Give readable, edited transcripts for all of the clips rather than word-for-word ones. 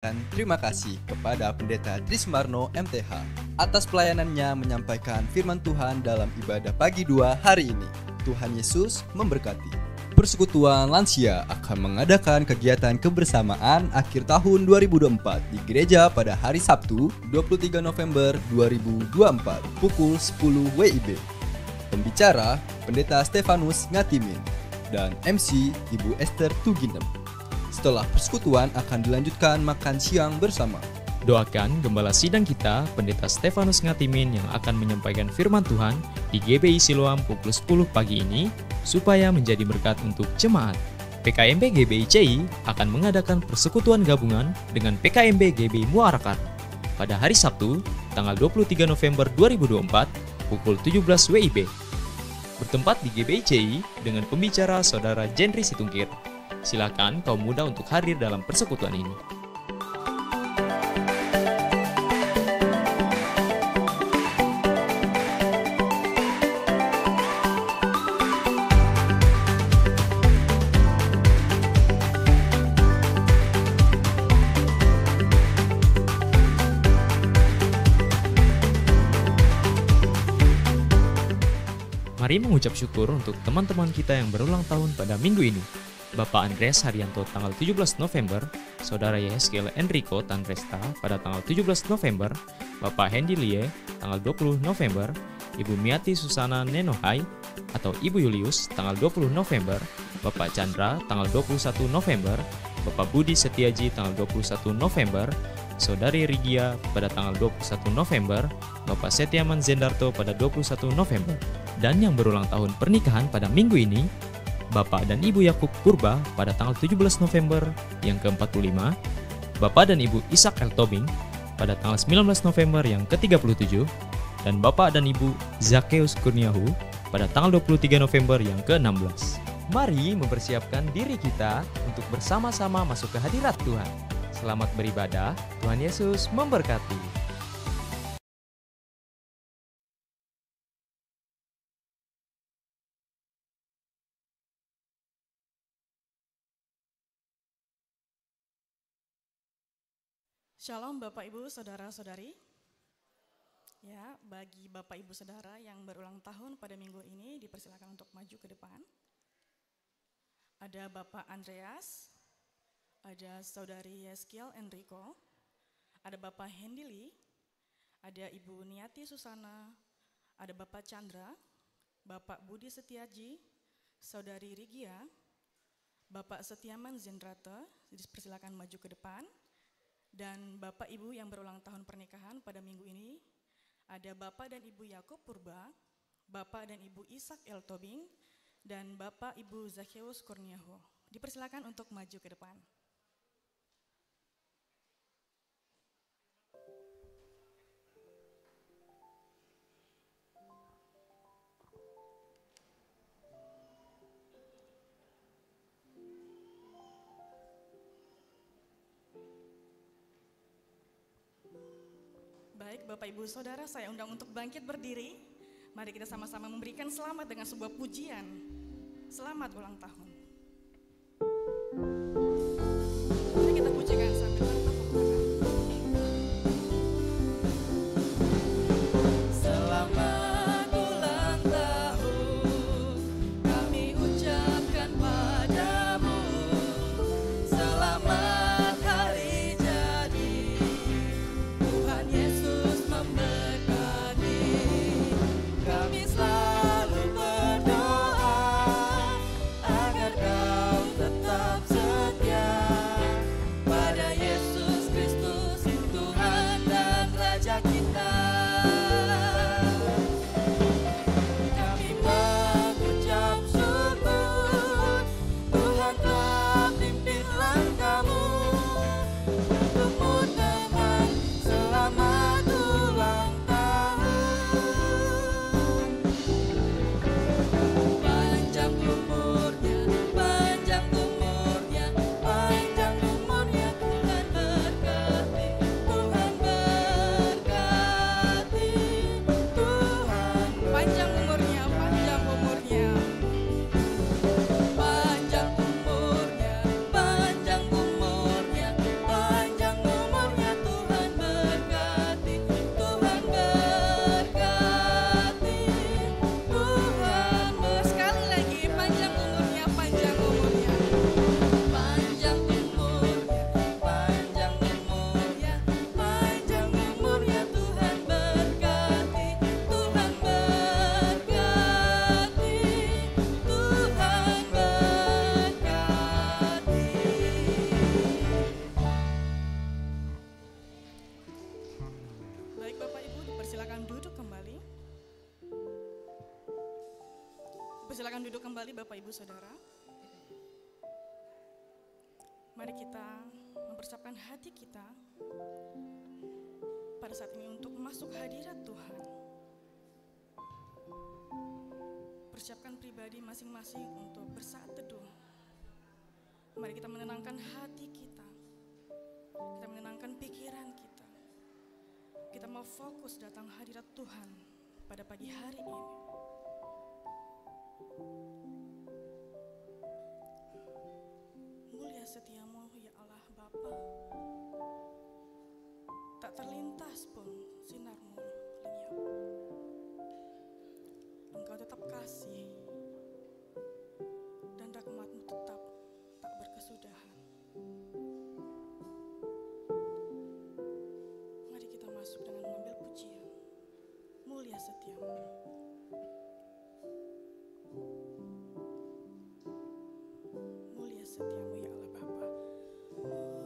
Dan terima kasih kepada Pendeta Trismarno MTH atas pelayanannya menyampaikan firman Tuhan dalam ibadah pagi 2 hari ini. Tuhan Yesus memberkati. Persekutuan Lansia akan mengadakan kegiatan kebersamaan akhir tahun 2024 di gereja pada hari Sabtu 23 November 2024 pukul 10 WIB. Pembicara Pendeta Stefanus Ngatimin dan MC Ibu Esther Tuginem. Setelah persekutuan akan dilanjutkan makan siang bersama. Doakan Gembala Sidang kita, Pendeta Stefanus Ngatimin yang akan menyampaikan firman Tuhan di GBI Siloam pukul 10 pagi ini, supaya menjadi berkat untuk jemaat. PKMB GBI CI akan mengadakan persekutuan gabungan dengan PKMB GBI Muarakan pada hari Sabtu, tanggal 23 November 2024, pukul 17 WIB. Bertempat di GBI CI dengan pembicara Saudara Jendri Situngkir. Silakan kaum muda untuk hadir dalam persekutuan ini. Mari mengucap syukur untuk teman-teman kita yang berulang tahun pada minggu ini. Bapak Andreas Haryanto tanggal 17 November, Saudara Yeskel Enrico Tanresta pada tanggal 17 November, Bapak Hendy Lie tanggal 20 November, Ibu Miati Susana Nenohai atau Ibu Julius tanggal 20 November, Bapak Chandra tanggal 21 November, Bapak Budi Setiaji tanggal 21 November, Saudari Rigia pada tanggal 21 November, Bapak Setiaman Zendarto pada 21 November. Dan yang berulang tahun pernikahan pada minggu ini, Bapak dan Ibu Yakub Purba pada tanggal 17 November yang ke-45, Bapak dan Ibu Ishak L. Tobing pada tanggal 19 November yang ke-37, dan Bapak dan Ibu Zakeus Kurniahu pada tanggal 23 November yang ke-16. Mari mempersiapkan diri kita untuk bersama-sama masuk ke hadirat Tuhan. Selamat beribadah, Tuhan Yesus memberkati. Shalom Bapak Ibu Saudara-saudari. Ya, bagi Bapak Ibu Saudara yang berulang tahun pada minggu ini dipersilakan untuk maju ke depan. Ada Bapak Andreas, ada Saudari Yeskiel Enrico, ada Bapak Hendili, ada Ibu Niati Susana, ada Bapak Chandra, Bapak Budi Setiaji, Saudari Rigia, Bapak Setiaman Zendrata, dipersilakan maju ke depan. Dan Bapak Ibu yang berulang tahun pernikahan pada minggu ini, ada Bapak dan Ibu Yakub Purba, Bapak dan Ibu Ishak L. Tobing, dan Bapak Ibu Zakeus Kurniahu. Dipersilakan untuk maju ke depan. Baik, Bapak Ibu Saudara, saya undang untuk bangkit berdiri. Mari kita sama-sama memberikan selamat dengan sebuah pujian. Selamat ulang tahun. Mari kita pujikan sambil bertepuk tangan. Selamat ulang tahun, kami ucapkan padamu. Selamat hari jadi, Tuhan Yesus memberkati. Kami selalu berdoa agar Persilakan duduk kembali. Persilakan duduk kembali Bapak Ibu Saudara. Mari kita mempersiapkan hati kita pada saat ini untuk masuk hadirat Tuhan. Persiapkan pribadi masing-masing untuk bersaat teduh. Mari kita menenangkan hati kita. Kita menenangkan pikiran kita. Kita mau fokus datang hadirat Tuhan pada pagi hari ini. Mulia setiamu ya Allah Bapa. Tak terlintas pun sinarmu lenyap. Engkau tetap kasih dan rahmatmu tetap tak berkesudahan. Mari kita masuk dengan mengambil pujian. Mulia setiamu. Mulia setiamu ya Allah Bapa.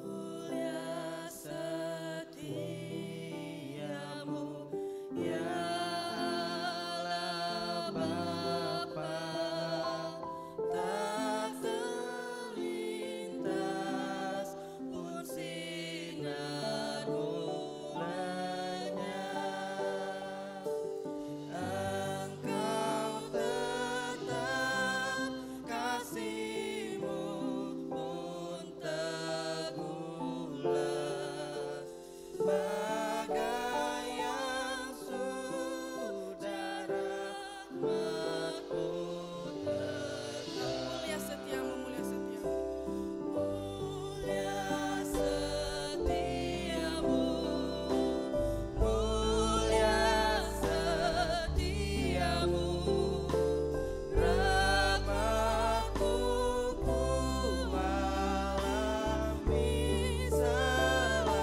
Mulia setiamu ya Allah Bapa. Tak terlintas pun sinarmu lenyap. Engkau tetap kasih-Mu pun tegulas, bagai yang sudah rahmat-Mu tetap. Mulia setiamu, mulia setiamu. Mulia setiamu, mulia setiamu. Rahmat-Mu ku alami selalu.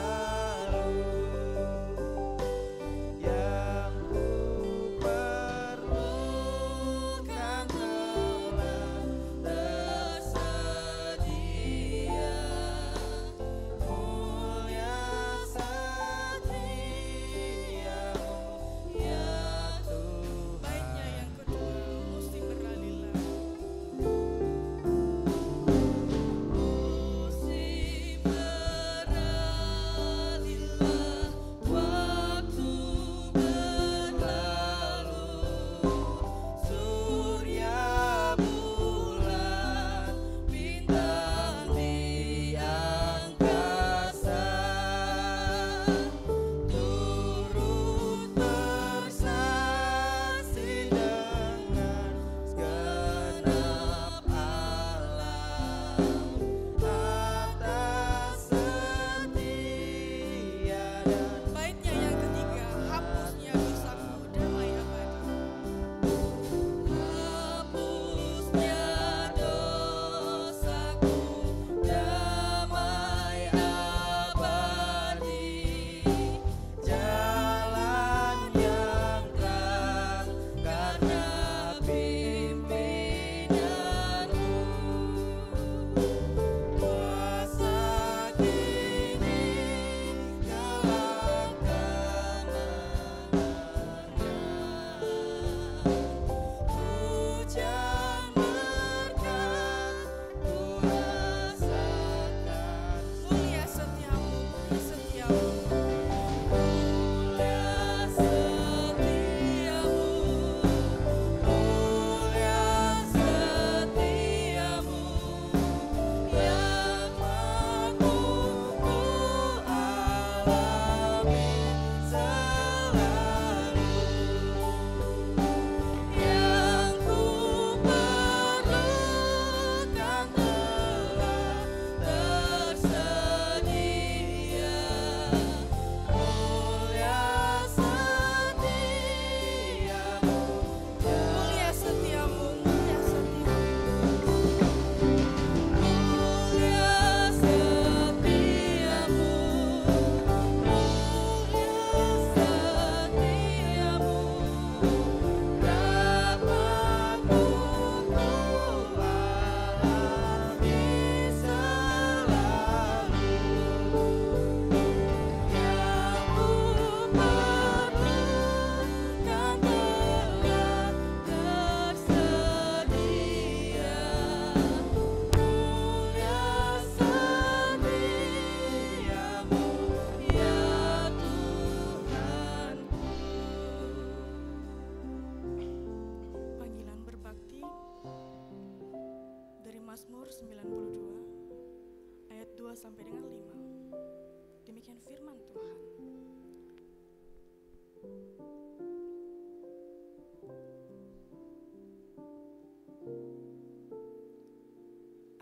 firman Tuhan.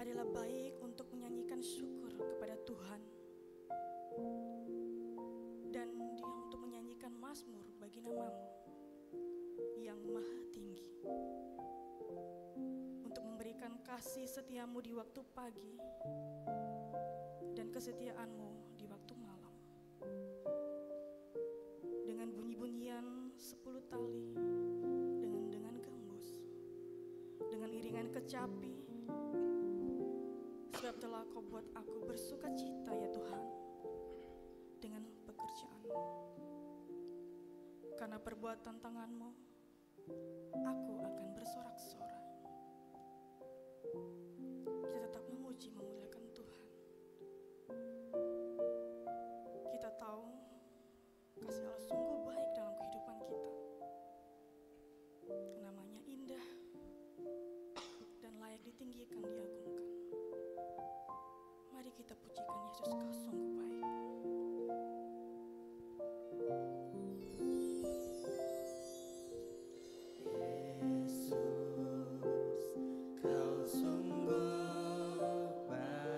Adalah baik untuk menyanyikan syukur kepada Tuhan dan dia untuk menyanyikan mazmur bagi namamu yang maha tinggi, untuk memberikan kasih setiamu di waktu pagi dan kesetiaanmu di waktu malam. Dengan bunyi-bunyian 10 tali, dengan gembus, dengan iringan kecapi, sebab telah kau buat aku bersuka cita ya Tuhan dengan pekerjaanmu. Karena perbuatan tanganmu, aku akan bersorak-sorai. Kita tetap memuji memuliakan Tuhan. Kita tahu kasih Allah sungguh baik dalam kehidupan kita. Namanya indah dan layak ditinggikan, diagungkan. Mari kita pujikan Yesus, kau sungguh baik. Yesus, kau sungguh baik.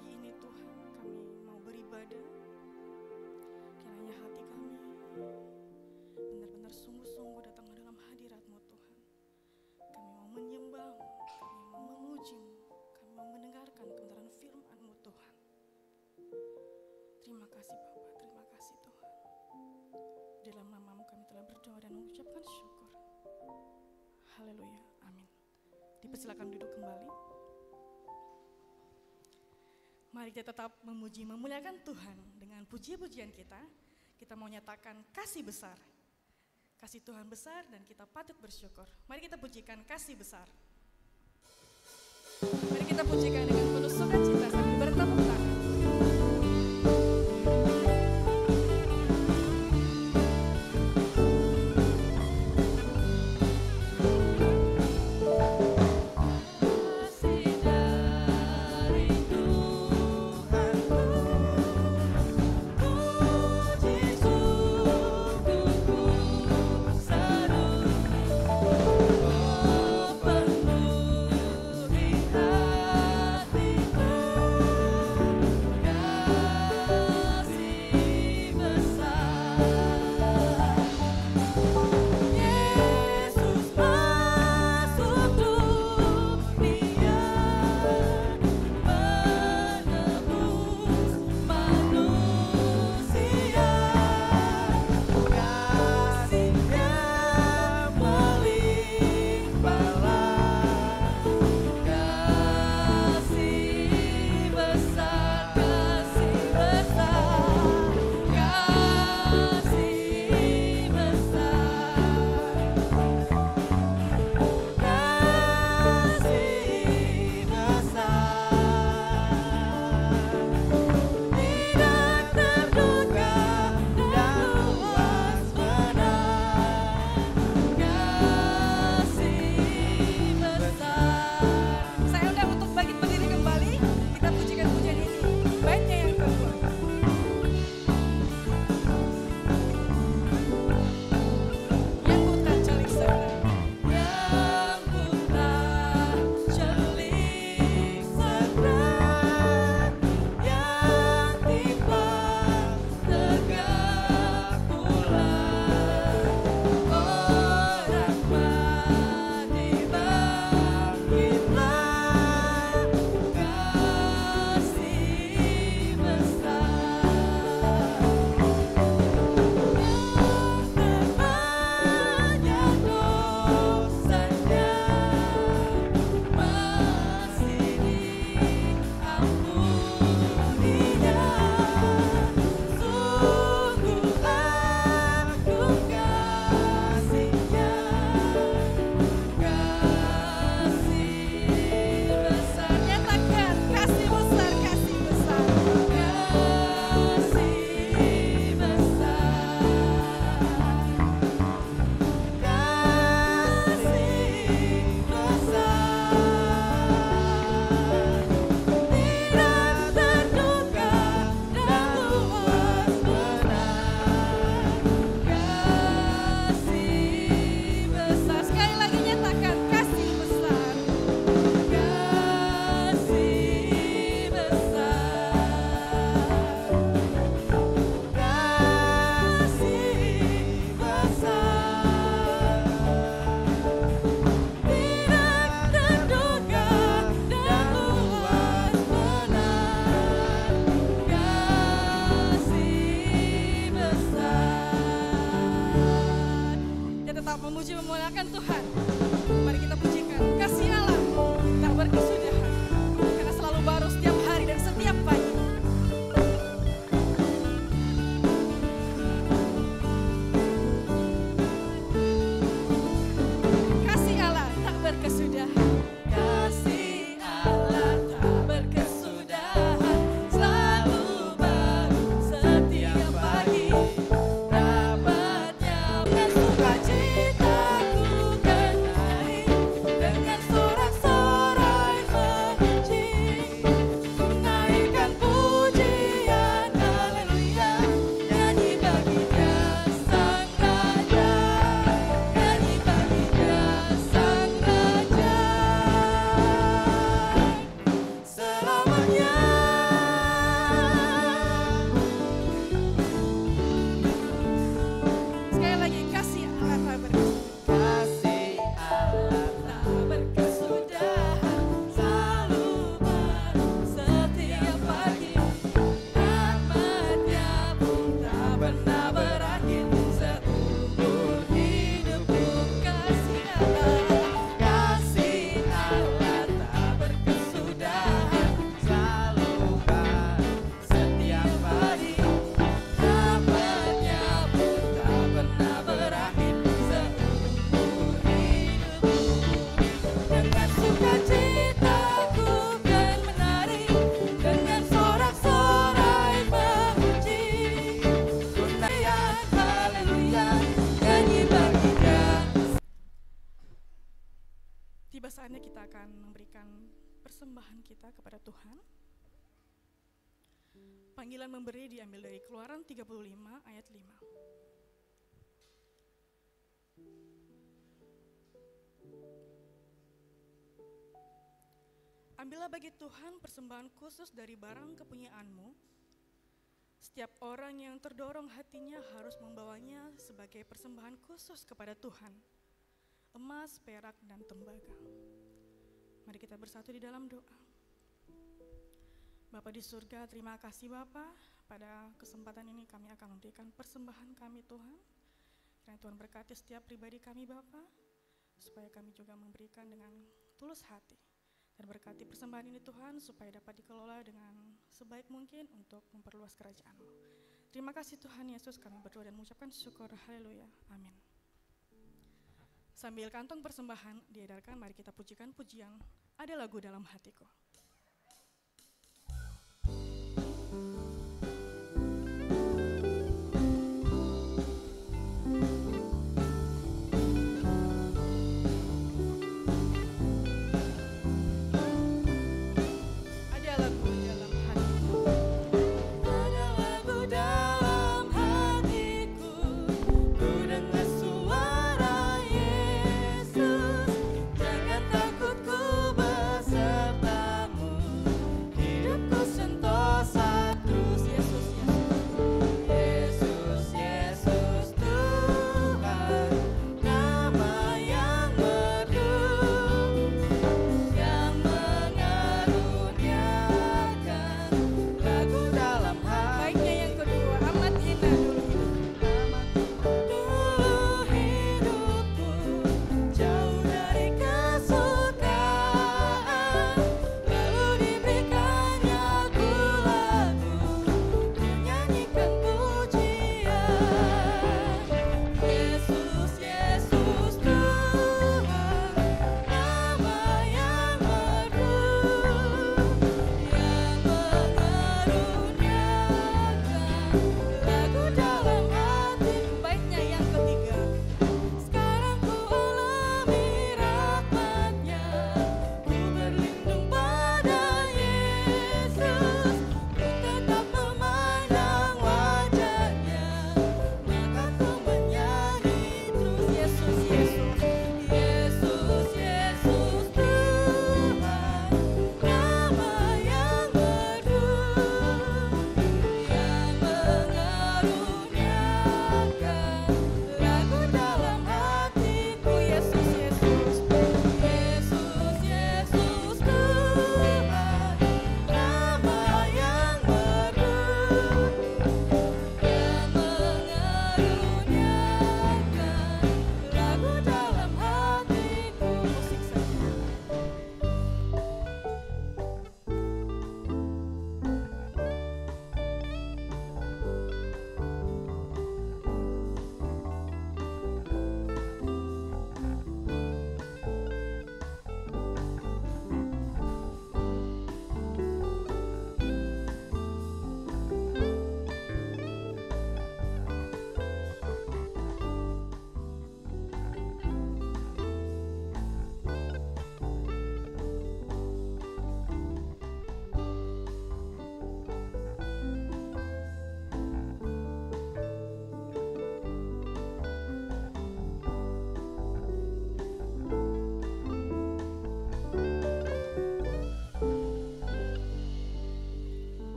pagi ini Tuhan, kami mau beribadah. Kiranya hati kami benar-benar sungguh-sungguh datang dalam hadirat-Mu Tuhan. Kami mau menyembah-Mu, kami mau memuji-Mu, kami mau mendengarkan kebenaran firman-Mu Tuhan. Terima kasih Bapa, terima kasih Tuhan. Dalam nama-Mu kami telah berdoa dan mengucapkan syukur. Haleluya, amin. Dipersilakan duduk kembali. Mari kita tetap memuji, memuliakan Tuhan dengan puji-pujian kita. Kita mau nyatakan kasih besar. Kasih Tuhan besar dan kita patut bersyukur. Mari kita pujikan kasih besar. Mari kita pujikan dengan penuh sukacita sambil bertepuk tangan. Memuji memuliakan Tuhan. Mari kita pujikan kasih Allah tak berkesudahan, karena selalu baru setiap hari dan setiap pagi. Kasih Allah tak berkesudahan. Kasih Allah tak berkesudahan, selalu baru setiap pagi. Dapatnya sukacitaku kenari. saatnya kita akan memberikan persembahan kita kepada Tuhan. Panggilan memberi diambil dari Keluaran 35 ayat 5. Ambillah bagi Tuhan persembahan khusus dari barang kepunyaanmu. Setiap orang yang terdorong hatinya harus membawanya sebagai persembahan khusus kepada Tuhan. Emas, perak, dan tembaga. Mari kita bersatu di dalam doa. Bapa di surga, terima kasih Bapa. Pada kesempatan ini kami akan memberikan persembahan kami Tuhan. Kiranya Tuhan berkati setiap pribadi kami Bapa, supaya kami juga memberikan dengan tulus hati. Dan berkati persembahan ini Tuhan, supaya dapat dikelola dengan sebaik mungkin untuk memperluas kerajaan-Mu. Terima kasih Tuhan Yesus, kami berdoa dan mengucapkan syukur. Haleluya. Amin. Sambil kantong persembahan diedarkan, mari kita pujikan pujian Ada Lagu Dalam Hatiku.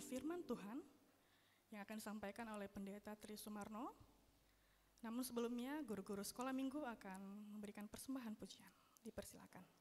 Firman Tuhan yang akan disampaikan oleh Pendeta Tri Sumarno. Namun sebelumnya guru-guru sekolah minggu akan memberikan persembahan pujian. Dipersilakan.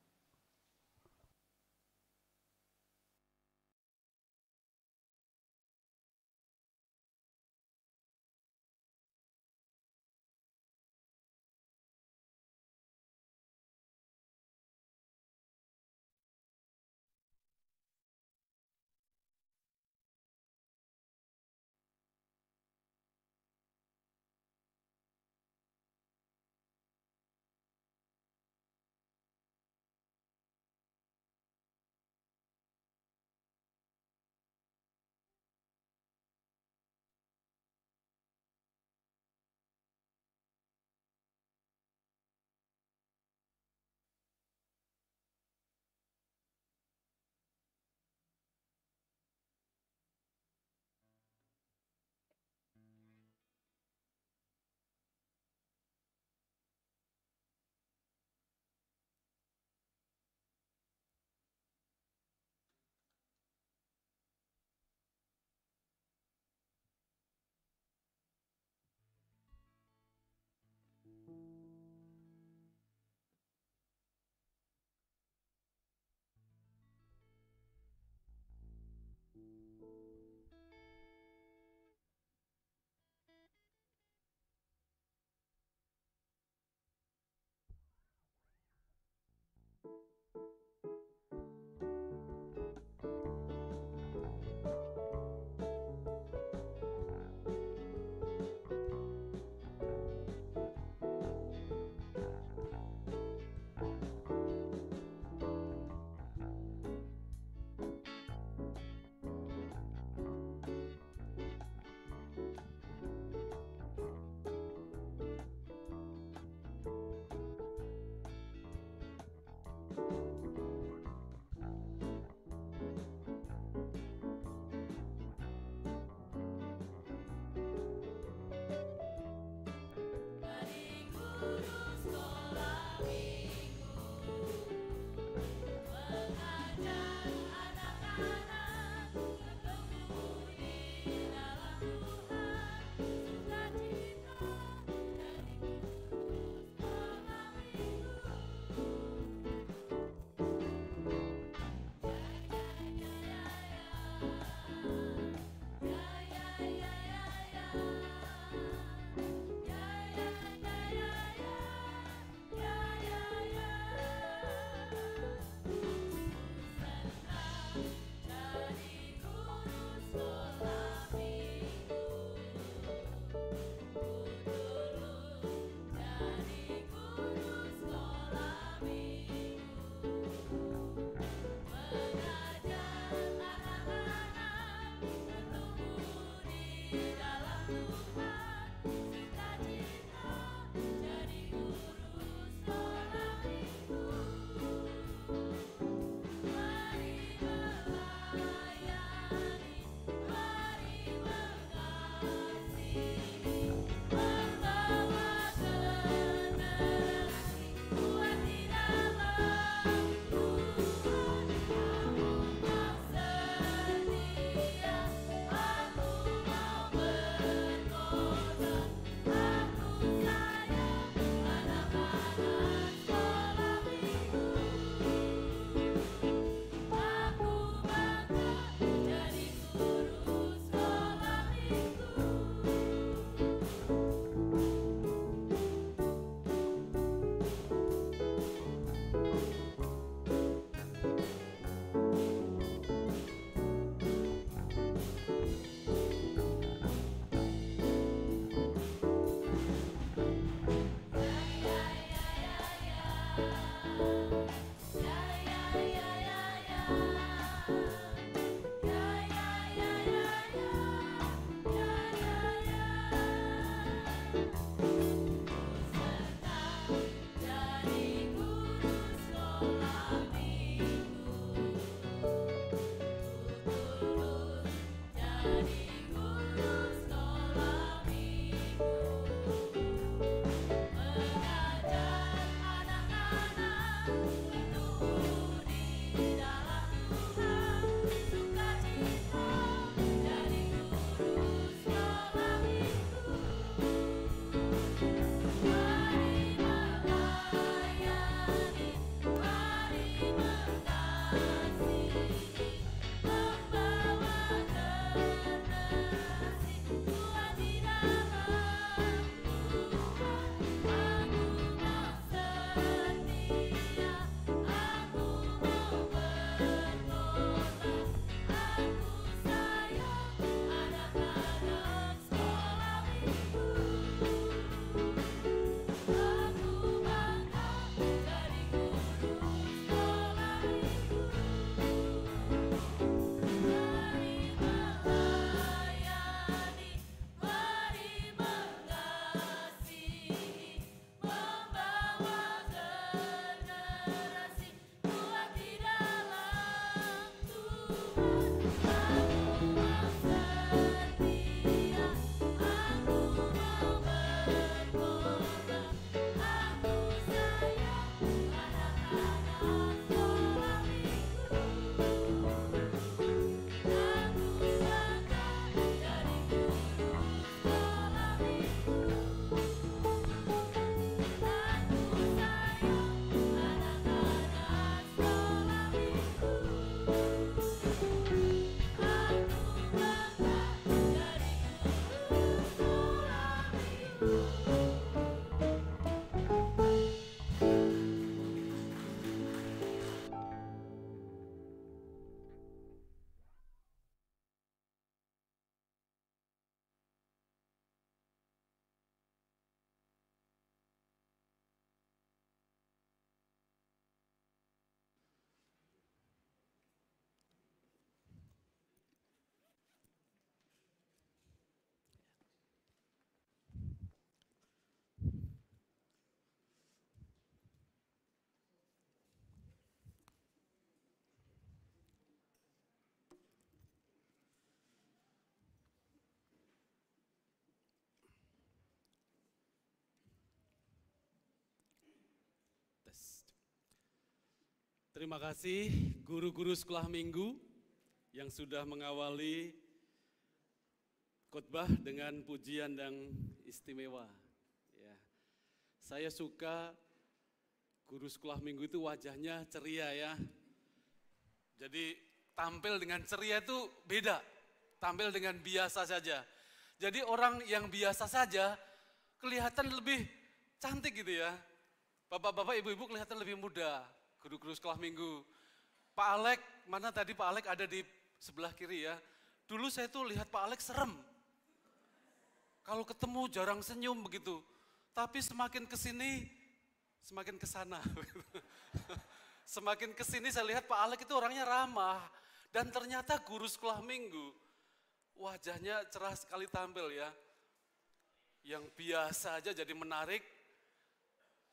Terima kasih guru-guru sekolah minggu yang sudah mengawali khotbah dengan pujian yang istimewa. Ya. Saya suka guru sekolah minggu itu wajahnya ceria ya. Jadi tampil dengan ceria itu beda, tampil dengan biasa saja. Jadi orang yang biasa saja kelihatan lebih cantik gitu ya. Bapak-bapak, ibu-ibu kelihatan lebih muda, guru-guru sekolah minggu. Pak Alek, mana tadi Pak Alek ada di sebelah kiri ya. Dulu saya tuh lihat Pak Alek serem. Kalau ketemu jarang senyum begitu. Tapi semakin kesini, semakin kesana. Semakin kesini saya lihat Pak Alek itu orangnya ramah. Dan ternyata guru sekolah minggu, wajahnya cerah sekali tampil ya. Yang biasa aja jadi menarik,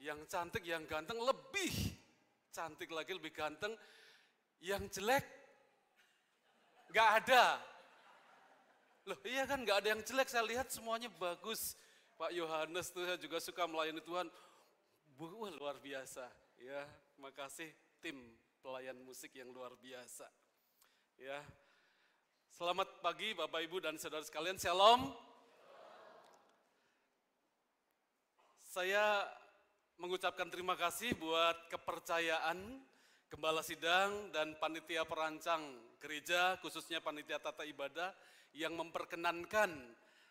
yang cantik, yang ganteng lebih cantik lagi, lebih ganteng. Yang jelek, gak ada. Loh iya kan gak ada yang jelek, saya lihat semuanya bagus. Pak Yohanes tuh saya juga suka melayani Tuhan. Wah, luar biasa. Ya, terima kasih tim pelayan musik yang luar biasa. Ya, selamat pagi Bapak Ibu dan saudara sekalian, shalom. Saya mengucapkan terima kasih buat kepercayaan Gembala Sidang dan Panitia Perancang Gereja, khususnya Panitia Tata Ibadah, yang memperkenankan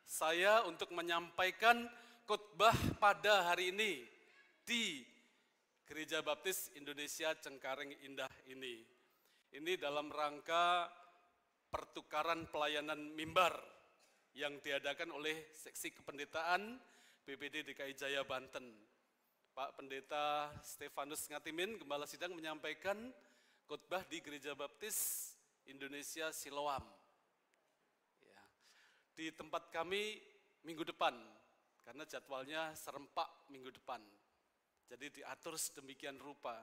saya untuk menyampaikan khotbah pada hari ini di Gereja Baptis Indonesia Cengkareng Indah ini. Ini dalam rangka pertukaran pelayanan mimbar yang diadakan oleh Seksi Kependetaan BPD DKI Jaya Banten. Pak Pendeta Stefanus Ngatimin, Gembala Sidang, menyampaikan khotbah di Gereja Baptis Indonesia Siloam. Ya. Di tempat kami minggu depan, karena jadwalnya serempak minggu depan. Jadi diatur sedemikian rupa.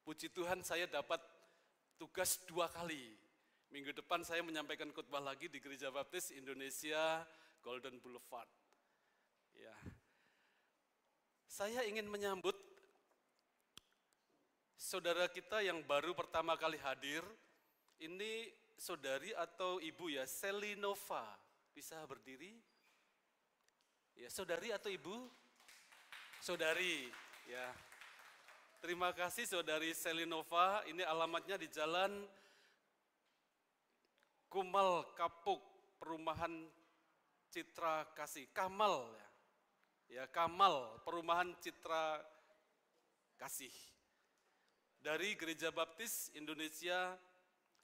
Puji Tuhan saya dapat tugas 2 kali. Minggu depan saya menyampaikan khotbah lagi di Gereja Baptis Indonesia Golden Boulevard. Ya. Saya ingin menyambut saudara kita yang baru pertama kali hadir. Ini saudari atau ibu ya, Selinova. Bisa berdiri? Ya, saudari atau ibu? Saudari, ya. Terima kasih saudari Selinova. Ini alamatnya di Jalan Kumal Kapuk, Perumahan Citra Kasih. Kamal ya. Ya, Kamal, Perumahan Citra Kasih. Dari Gereja Baptis Indonesia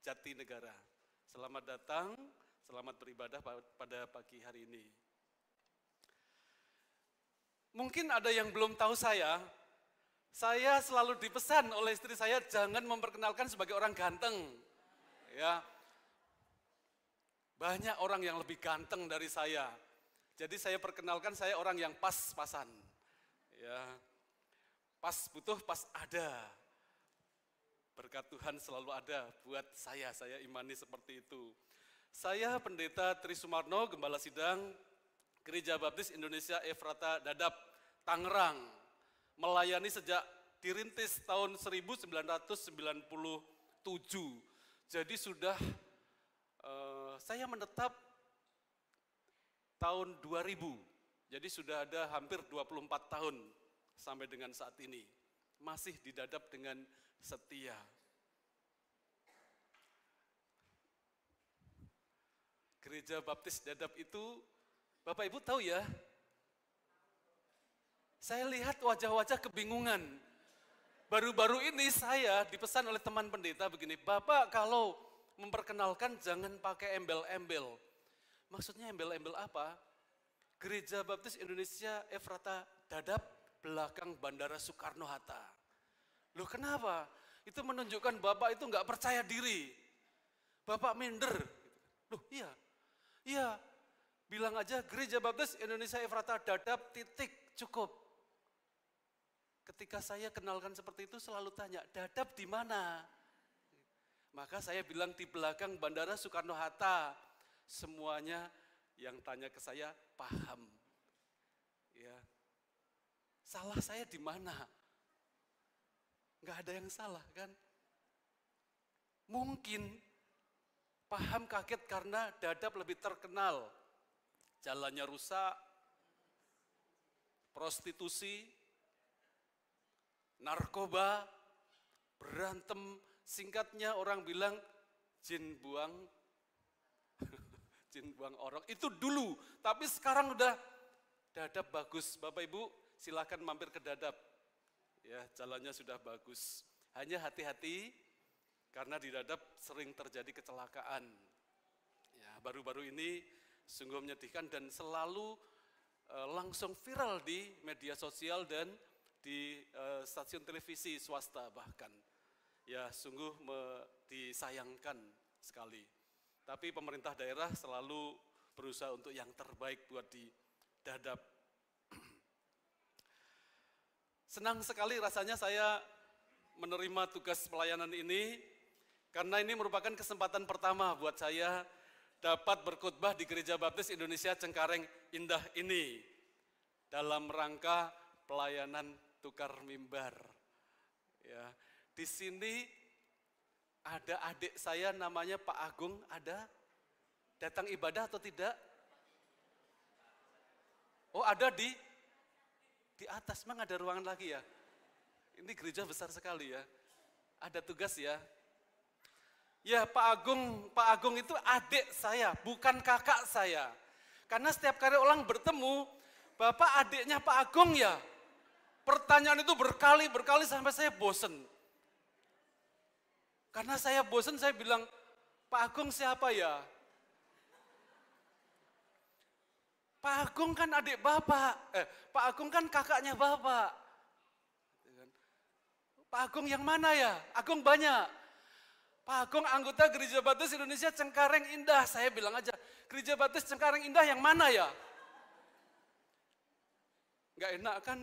Jatinegara. Selamat datang, selamat beribadah pada pagi hari ini. Mungkin ada yang belum tahu saya selalu dipesan oleh istri saya jangan memperkenalkan sebagai orang ganteng. Ya. Banyak orang yang lebih ganteng dari saya. Jadi saya perkenalkan saya orang yang pas-pasan. Ya. Pas butuh, pas ada. Berkat Tuhan selalu ada buat saya imani seperti itu. Saya Pendeta Tri Sumarno, Gembala Sidang Gereja Baptis Indonesia Efrata Dadap, Tangerang. Melayani sejak dirintis tahun 1997. Jadi sudah saya menetap tahun 2000. Jadi sudah ada hampir 24 tahun sampai dengan saat ini. Masih didadap dengan setia. Gereja Baptis Dadap itu, Bapak Ibu tahu ya, saya lihat wajah-wajah kebingungan. Baru-baru ini saya dipesan oleh teman pendeta begini, Bapak kalau memperkenalkan jangan pakai embel-embel. Maksudnya embel-embel apa? Gereja Baptis Indonesia Efrata Dadap, belakang Bandara Soekarno-Hatta. Loh kenapa? Itu menunjukkan Bapak itu enggak percaya diri. Bapak minder. Loh iya, iya. Bilang aja Gereja Baptis Indonesia Efrata Dadap, titik, cukup. Ketika saya kenalkan seperti itu selalu tanya, Dadap di mana? Maka saya bilang di belakang Bandara Soekarno-Hatta. Semuanya yang tanya ke saya paham. Ya. Salah saya di mana? Enggak ada yang salah kan? Mungkin paham kaget karena Dadap lebih terkenal. Jalannya rusak, prostitusi, narkoba, berantem, singkatnya orang bilang jin buang jin buang orok. Itu dulu, tapi sekarang udah Dadap bagus. Bapak Ibu silakan mampir ke Dadap. Ya, jalannya sudah bagus. Hanya hati-hati karena di Dadap sering terjadi kecelakaan. Ya, baru-baru ini sungguh menyedihkan dan selalu langsung viral di media sosial dan di stasiun televisi swasta bahkan. Ya, sungguh disayangkan sekali. Tapi pemerintah daerah selalu berusaha untuk yang terbaik buat di Dadap. Senang sekali rasanya saya menerima tugas pelayanan ini, karena ini merupakan kesempatan pertama buat saya dapat berkhotbah di Gereja Baptis Indonesia Cengkareng Indah ini dalam rangka pelayanan tukar mimbar. Ya, di sini ada adik saya namanya Pak Agung, ada datang ibadah atau tidak? Oh, ada di atas, memang ada ruangan lagi ya. Ini gereja besar sekali ya. Ada tugas ya. Ya, Pak Agung itu adik saya, bukan kakak saya. Karena setiap kali orang bertemu, Bapak adiknya Pak Agung ya. Pertanyaan itu berkali-berkali sampai saya bosen. Karena saya bosen, saya bilang, Pak Agung siapa ya? Pak Agung kan adik Bapak, Pak Agung kan kakaknya Bapak. Pak Agung yang mana ya? Agung banyak. Pak Agung anggota Gereja Baptis Indonesia Cengkareng Indah. Saya bilang aja, Gereja Baptis Cengkareng Indah yang mana ya? Enggak enak kan?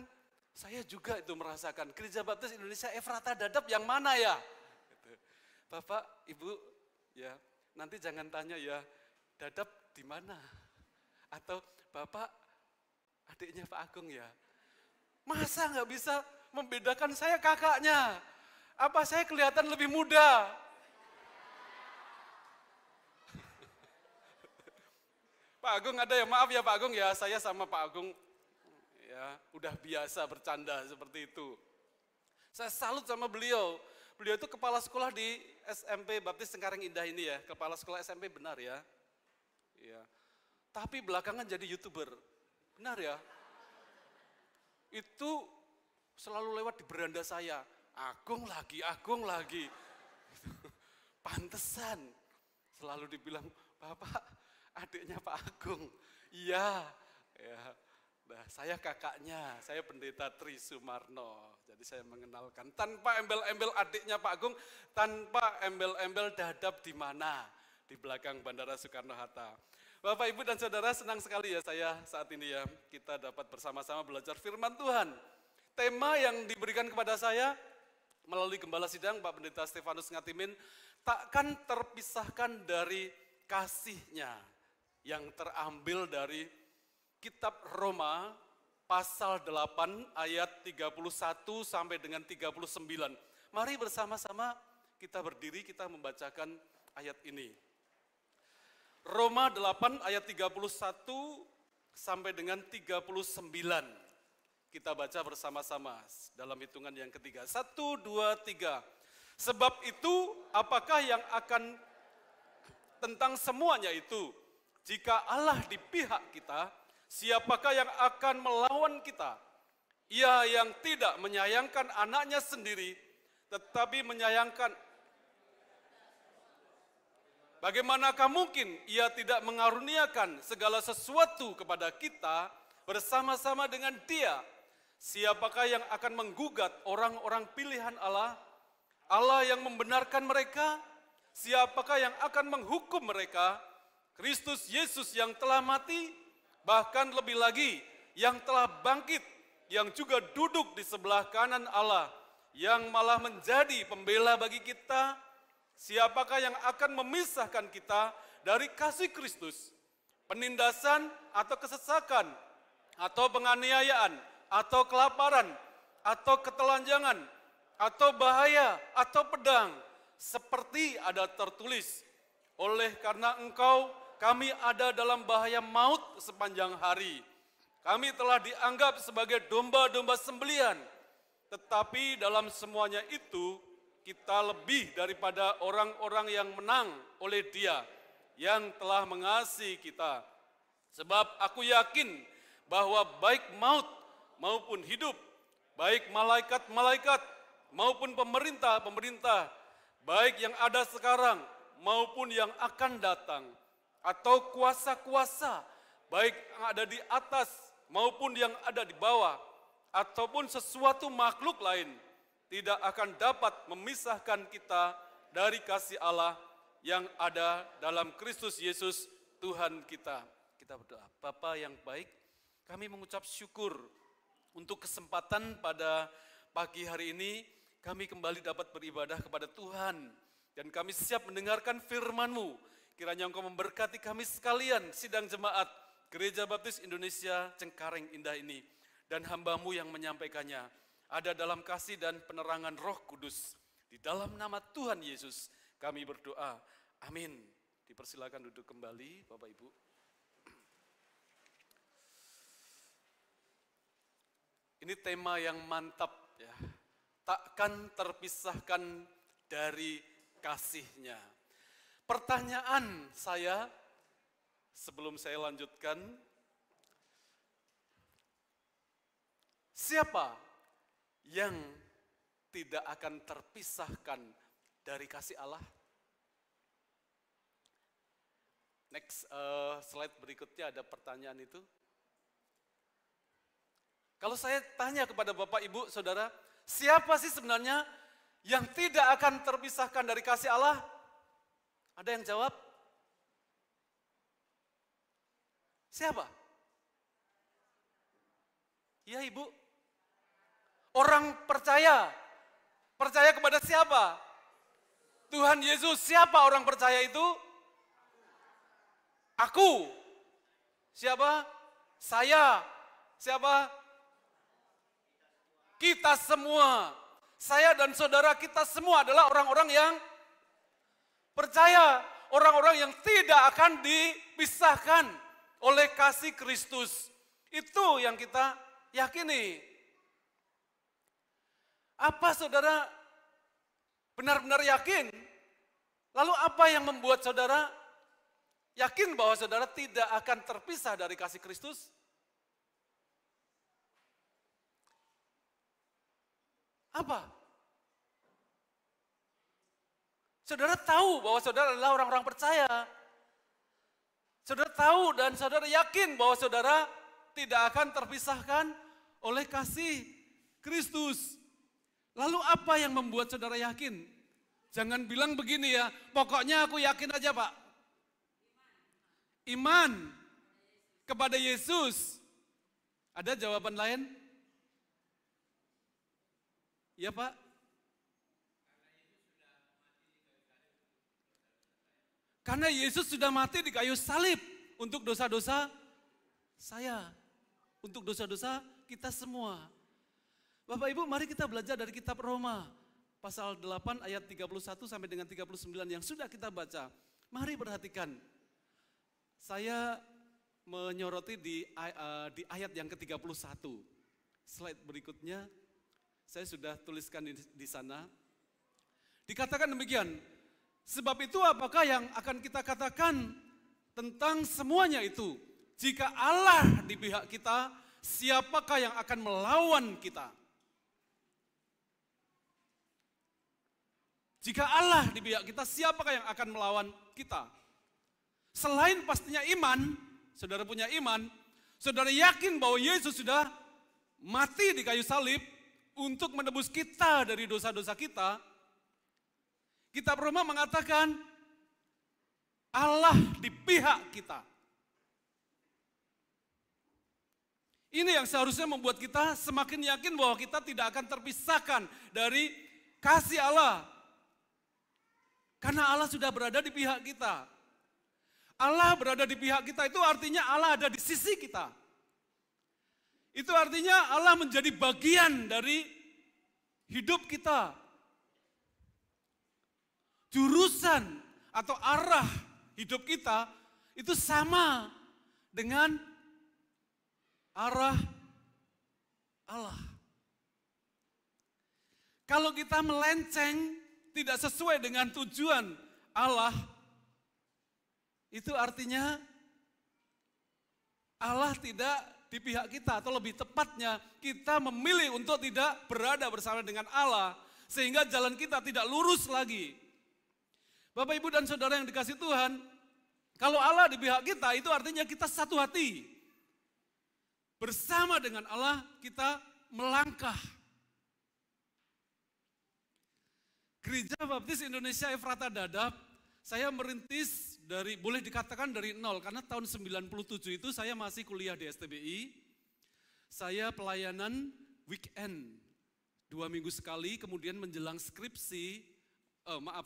Saya juga itu merasakan, Gereja Baptis Indonesia Efrata Dadap yang mana ya? Bapak, Ibu, ya nanti jangan tanya ya, Dadap di mana? Atau Bapak adiknya Pak Agung ya? Masa nggak bisa membedakan saya kakaknya? Apa saya kelihatan lebih muda? Pak Agung ada ya, maaf ya Pak Agung ya, saya sama Pak Agung ya udah biasa bercanda seperti itu. Saya salut sama beliau. Beliau itu kepala sekolah di SMP Baptis Cengkareng Indah ini ya, kepala sekolah SMP benar ya. Ya. Tapi belakangan jadi YouTuber. Benar ya? Itu selalu lewat di beranda saya. Agung lagi. Pantesan. Selalu dibilang, Bapak adiknya Pak Agung. Iya. Ya. Nah, saya kakaknya, saya Pendeta Tri Sumarno. Jadi saya mengenalkan tanpa embel-embel adiknya Pak Agung, tanpa embel-embel Dadap di mana? Di belakang Bandara Soekarno-Hatta. Bapak, Ibu, dan Saudara, senang sekali ya saya saat ini ya, kita dapat bersama-sama belajar firman Tuhan. Tema yang diberikan kepada saya melalui Gembala Sidang, Pak Pendeta Stefanus Ngatimin, takkan terpisahkan dari kasihnya yang terambil dari Kitab Roma pasal 8 ayat 31 sampai dengan 39. Mari bersama-sama kita berdiri, kita membacakan ayat ini. Roma 8 ayat 31 sampai dengan 39. Kita baca bersama-sama dalam hitungan yang ketiga. 1, 2, 3. Sebab itu apakah yang akan tentang semuanya itu? Jika Allah di pihak kita, siapakah yang akan melawan kita? Ia yang tidak menyayangkan anaknya sendiri, tetapi menyayangkan. Bagaimanakah mungkin ia tidak mengaruniakan segala sesuatu kepada kita bersama-sama dengan Dia? Siapakah yang akan menggugat orang-orang pilihan Allah? Allah yang membenarkan mereka? Siapakah yang akan menghukum mereka? Kristus Yesus yang telah mati, bahkan lebih lagi yang telah bangkit, yang juga duduk di sebelah kanan Allah, yang malah menjadi pembela bagi kita. Siapakah yang akan memisahkan kita dari kasih Kristus? Penindasan atau kesesakan, atau penganiayaan, atau kelaparan, atau ketelanjangan, atau bahaya, atau pedang. seperti ada tertulis, oleh karena Engkau kami ada dalam bahaya maut sepanjang hari. Kami telah dianggap sebagai domba-domba sembelihan, tetapi dalam semuanya itu kita lebih daripada orang-orang yang menang oleh Dia yang telah mengasihi kita. Sebab aku yakin bahwa baik maut maupun hidup, baik malaikat-malaikat maupun pemerintah-pemerintah, baik yang ada sekarang maupun yang akan datang, atau kuasa-kuasa, baik yang ada di atas maupun yang ada di bawah, ataupun sesuatu makhluk lain, tidak akan dapat memisahkan kita dari kasih Allah yang ada dalam Kristus Yesus Tuhan kita. Kita berdoa. Bapa yang baik, kami mengucap syukur untuk kesempatan pada pagi hari ini, kami kembali dapat beribadah kepada Tuhan, dan kami siap mendengarkan firman-Mu. Kiranya Engkau memberkati kami sekalian, sidang jemaat Gereja Baptis Indonesia Cengkareng Indah ini, dan hamba-Mu yang menyampaikannya ada dalam kasih dan penerangan Roh Kudus. Di dalam nama Tuhan Yesus kami berdoa. Amin. Dipersilakan duduk kembali Bapak Ibu. Ini tema yang mantap ya. Takkan terpisahkan dari kasih-Nya. Pertanyaan saya sebelum saya lanjutkan, siapa yang tidak akan terpisahkan dari kasih Allah? Next slide berikutnya ada pertanyaan itu. Kalau saya tanya kepada Bapak, Ibu, Saudara, siapa sih sebenarnya yang tidak akan terpisahkan dari kasih Allah? Ada yang jawab? Siapa? Ya Ibu. Orang percaya. Percaya kepada siapa? Tuhan Yesus. Siapa orang percaya itu? Aku. Siapa? Saya. Siapa? Kita semua. Saya dan saudara kita semua adalah orang-orang yang percaya. Orang-orang yang tidak akan dipisahkan oleh kasih Kristus. Itu yang kita yakini. Apa saudara benar-benar yakin? Lalu apa yang membuat saudara yakin bahwa saudara tidak akan terpisah dari kasih Kristus? Apa? Saudara tahu bahwa saudara adalah orang-orang percaya. Saudara tahu dan saudara yakin bahwa saudara tidak akan terpisahkan oleh kasih Kristus. Lalu apa yang membuat saudara yakin? Jangan bilang begini ya, pokoknya aku yakin aja Pak. Iman kepada Yesus. Ada jawaban lain? Ya Pak? Karena Yesus sudah mati di kayu salib untuk dosa-dosa saya, untuk dosa-dosa kita semua. Bapak Ibu, mari kita belajar dari kitab Roma, pasal 8 ayat 31 sampai dengan 39 yang sudah kita baca. Mari perhatikan, saya menyoroti di ayat yang ke-31. Slide berikutnya, saya sudah tuliskan di sana. Dikatakan demikian, sebab itu apakah yang akan kita katakan tentang semuanya itu? Jika Allah di pihak kita, siapakah yang akan melawan kita? Jika Allah di pihak kita, siapakah yang akan melawan kita? Selain pastinya iman, saudara punya iman, saudara yakin bahwa Yesus sudah mati di kayu salib untuk menebus kita dari dosa-dosa kita. Kitab Roma mengatakan Allah di pihak kita. Ini yang seharusnya membuat kita semakin yakin bahwa kita tidak akan terpisahkan dari kasih Allah. Karena Allah sudah berada di pihak kita. Allah berada di pihak kita itu artinya Allah ada di sisi kita. Itu artinya Allah menjadi bagian dari hidup kita. jurusan atau arah hidup kita itu sama dengan arah Allah. Kalau kita melenceng tidak sesuai dengan tujuan Allah, itu artinya Allah tidak di pihak kita, atau lebih tepatnya kita memilih untuk tidak berada bersama dengan Allah, sehingga jalan kita tidak lurus lagi. Bapak, Ibu, dan Saudara yang dikasih Tuhan, kalau Allah di pihak kita, itu artinya kita satu hati. Bersama dengan Allah kita melangkah. Gereja Baptis Indonesia Efrata Dadap, saya merintis dari, boleh dikatakan dari nol, karena tahun 97 itu saya masih kuliah di STBI. Saya pelayanan weekend, 2 minggu sekali, kemudian menjelang skripsi,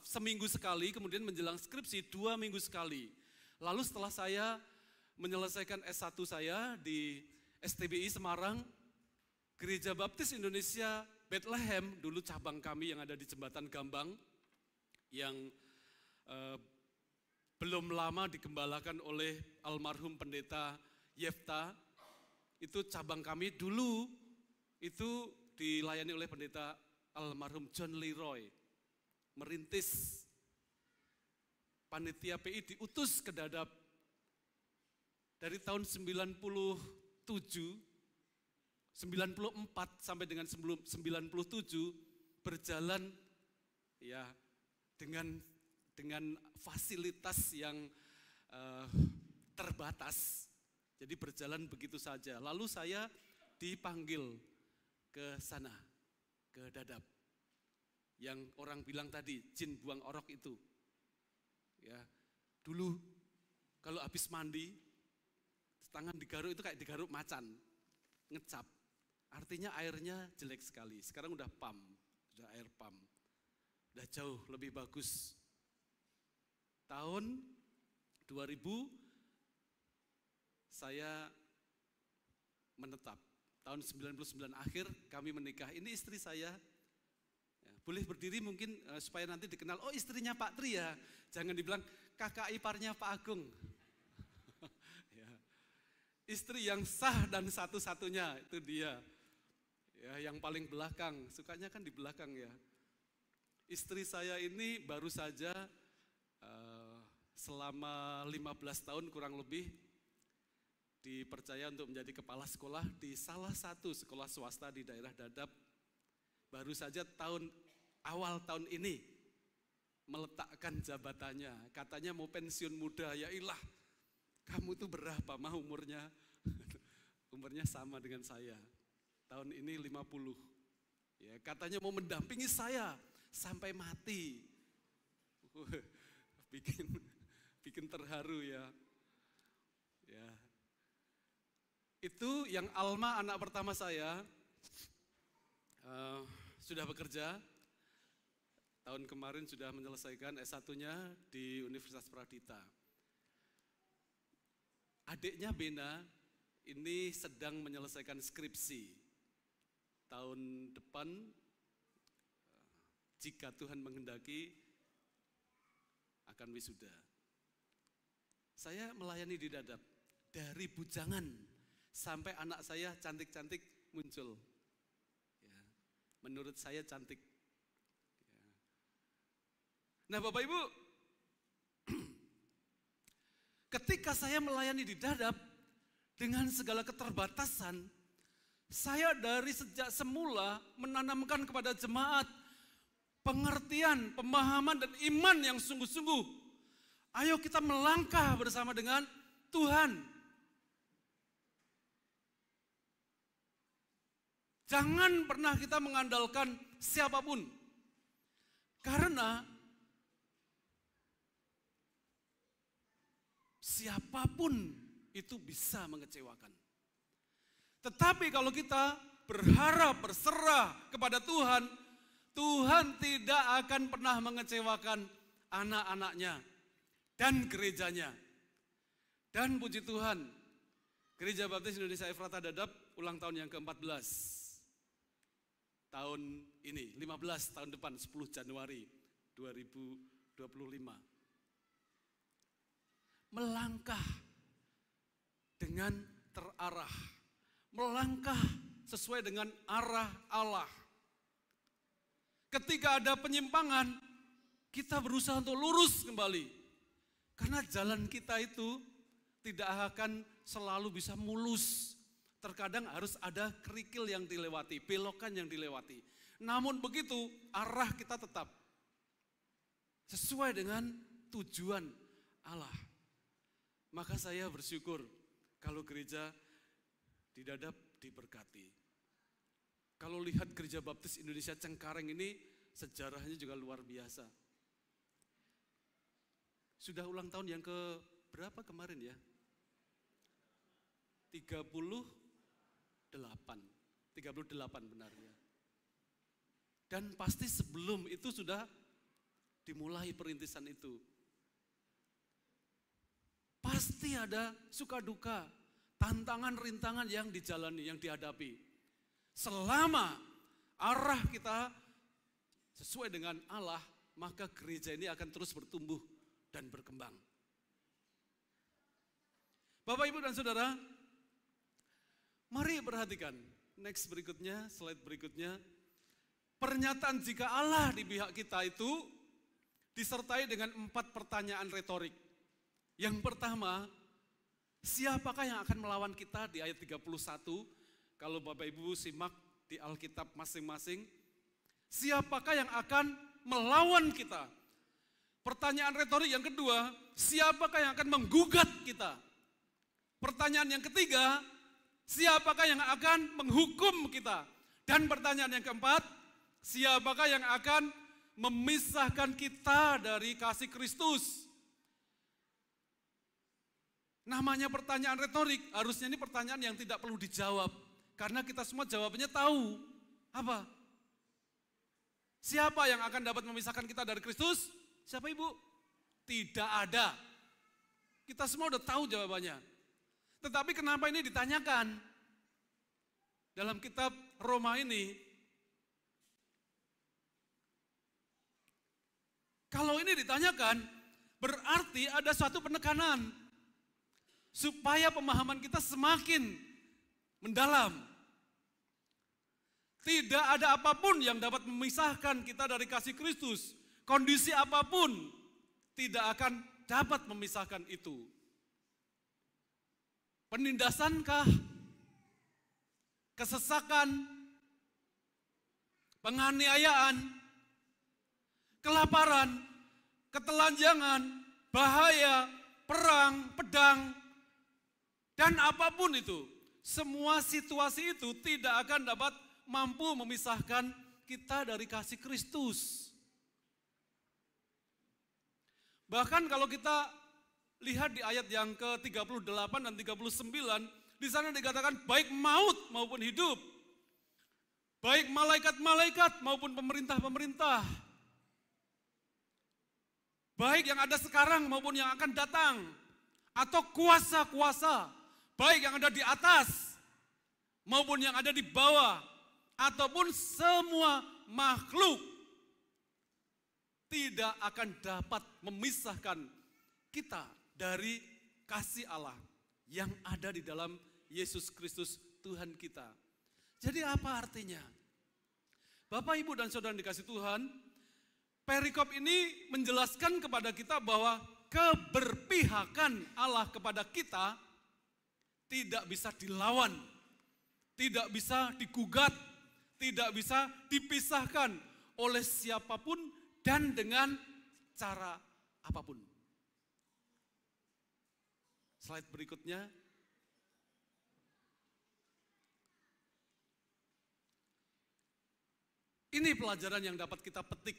seminggu sekali, kemudian menjelang skripsi 2 minggu sekali. Lalu setelah saya menyelesaikan S1 saya di STBI Semarang, Gereja Baptis Indonesia Bethlehem, dulu cabang kami yang ada di Jembatan Gambang, yang belum lama digembalakan oleh almarhum pendeta Yefta, itu cabang kami dulu itu dilayani oleh pendeta almarhum John Leroy, merintis panitia PI diutus ke Dadap dari tahun 94 sampai dengan 97 berjalan ya dengan fasilitas yang terbatas. Jadi berjalan begitu saja. Lalu saya dipanggil ke sana, ke Dadap. Yang orang bilang tadi, jin buang orok itu. Ya, dulu kalau habis mandi, tangan digaruk itu kayak digaruk macan, ngecap. Artinya airnya jelek sekali. Sekarang udah pump, udah air pump. Udah jauh lebih bagus. Tahun 2000 saya menetap. Tahun 99 akhir kami menikah. Ini istri saya. Ya, boleh berdiri mungkin supaya nanti dikenal, oh istrinya Pak Tri ya. Jangan dibilang kakak iparnya Pak Agung. Ya. Istri yang sah dan satu-satunya itu dia. Ya, yang paling belakang, sukanya kan di belakang ya. Istri saya ini baru saja selama 15 tahun kurang lebih dipercaya untuk menjadi kepala sekolah di salah satu sekolah swasta di daerah Dadap. Baru saja awal tahun ini meletakkan jabatannya. Katanya mau pensiun muda, ya ilah kamu tuh berapa mah umurnya? Umurnya sama dengan saya. Tahun ini 50. Ya, katanya mau mendampingi saya sampai mati. Bikin terharu ya. Ya. Itu yang Alma anak pertama saya sudah bekerja. Tahun kemarin sudah menyelesaikan S1-nya di Universitas Pradita. Adiknya Bena ini sedang menyelesaikan skripsi. Tahun depan jika Tuhan menghendaki akan wisuda. Saya melayani di Dadap dari bujangan sampai anak saya cantik-cantik muncul. Ya, menurut saya cantik. Ya. Nah Bapak Ibu, ketika saya melayani di Dadap dengan segala keterbatasan, saya dari sejak semula menanamkan kepada jemaat pengertian, pemahaman dan iman yang sungguh-sungguh. Ayo kita melangkah bersama dengan Tuhan. Jangan pernah kita mengandalkan siapapun. Karena siapapun itu bisa mengecewakan. Tetapi kalau kita berharap, berserah kepada Tuhan, Tuhan tidak akan pernah mengecewakan anak-anaknya dan gerejanya. Dan puji Tuhan, Gereja Baptis Indonesia Efrata Dadap ulang tahun yang ke-14. Tahun ini, 15 tahun depan, 10 Januari 2023. 25. Melangkah dengan terarah, melangkah sesuai dengan arah Allah. Ketika ada penyimpangan, kita berusaha untuk lurus kembali. Karena jalan kita itu tidak akan selalu bisa mulus. Terkadang harus ada kerikil yang dilewati, belokan yang dilewati. Namun begitu, arah kita tetap sesuai dengan tujuan Allah. Maka saya bersyukur kalau gereja di Dadap diberkati. Kalau lihat Gereja Baptis Indonesia Cengkareng ini, sejarahnya juga luar biasa. Sudah ulang tahun yang ke berapa kemarin ya? 38 benar ya. Dan pasti sebelum itu sudah dimulai perintisan itu. Pasti ada suka duka, tantangan rintangan yang dijalani, yang dihadapi. Selama arah kita sesuai dengan Allah, maka gereja ini akan terus bertumbuh dan berkembang. Bapak, Ibu, dan Saudara, mari perhatikan next berikutnya, slide berikutnya. Pernyataan jika Allah di pihak kita itu disertai dengan 4 pertanyaan retorik. Yang pertama, siapakah yang akan melawan kita di ayat 31? Kalau Bapak Ibu simak di Alkitab masing-masing, siapakah yang akan melawan kita? Pertanyaan retorik yang kedua, siapakah yang akan menggugat kita? Pertanyaan yang ketiga, siapakah yang akan menghukum kita? Dan pertanyaan yang keempat, siapakah yang akan memisahkan kita dari kasih Kristus? Namanya pertanyaan retorik, harusnya ini pertanyaan yang tidak perlu dijawab. Karena kita semua jawabannya tahu. Apa? Siapa yang akan dapat memisahkan kita dari Kristus? Siapa, Ibu? Tidak ada. Kita semua udah tahu jawabannya. Tetapi kenapa ini ditanyakan? Dalam kitab Roma ini, kalau ini ditanyakan, berarti ada suatu penekanan. Supaya pemahaman kita semakin mendalam. Tidak ada apapun yang dapat memisahkan kita dari kasih Kristus. Kondisi apapun tidak akan dapat memisahkan itu. Penindasankah, kesesakan, penganiayaan, kelaparan, ketelanjangan, bahaya, perang, pedang, dan apapun itu. Semua situasi itu tidak akan dapat mampu memisahkan kita dari kasih Kristus. Bahkan kalau kita lihat di ayat yang ke-38 dan 39, di sana dikatakan baik maut maupun hidup, baik malaikat-malaikat maupun pemerintah-pemerintah, baik yang ada sekarang maupun yang akan datang, atau kuasa-kuasa, baik yang ada di atas maupun yang ada di bawah, ataupun semua makhluk, tidak akan dapat memisahkan kita dari kasih Allah yang ada di dalam Yesus Kristus Tuhan kita. Jadi apa artinya? Bapak, Ibu, dan Saudara dikasih Tuhan, perikop ini menjelaskan kepada kita bahwa keberpihakan Allah kepada kita tidak bisa dilawan, tidak bisa digugat, tidak bisa dipisahkan oleh siapapun dan dengan cara apapun. Slide berikutnya. Ini pelajaran yang dapat kita petik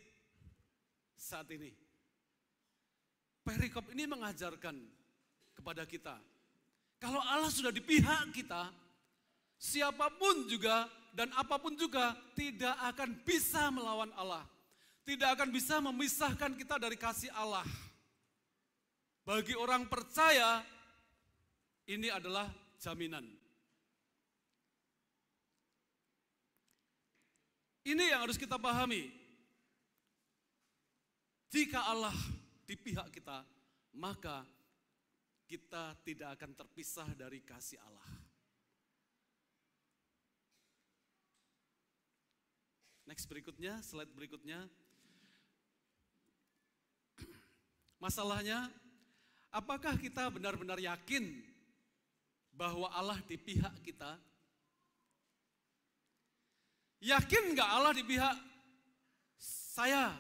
saat ini. Perikop ini mengajarkan kepada kita, kalau Allah sudah di pihak kita, siapapun juga dan apapun juga tidak akan bisa melawan Allah. Tidak akan bisa memisahkan kita dari kasih Allah. Bagi orang percaya, ini adalah jaminan. Ini yang harus kita pahami. Jika Allah di pihak kita, maka kita tidak akan terpisah dari kasih Allah. Next berikutnya, slide berikutnya. Masalahnya, apakah kita benar-benar yakin bahwa Allah di pihak kita? Yakin nggak Allah di pihak saya,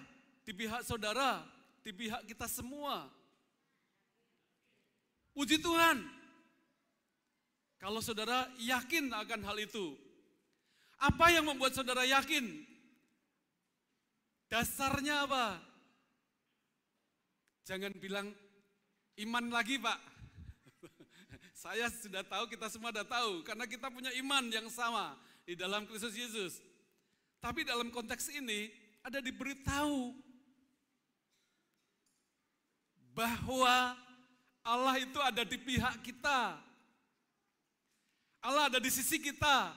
di pihak saudara, di pihak kita semua? Puji Tuhan. Kalau saudara yakin akan hal itu. Apa yang membuat saudara yakin? Dasarnya apa? Jangan bilang iman lagi, Pak. Saya sudah tahu, kita semua sudah tahu. Karena kita punya iman yang sama di dalam Kristus Yesus. Tapi dalam konteks ini ada diberitahu bahwa Allah itu ada di pihak kita. Allah ada di sisi kita.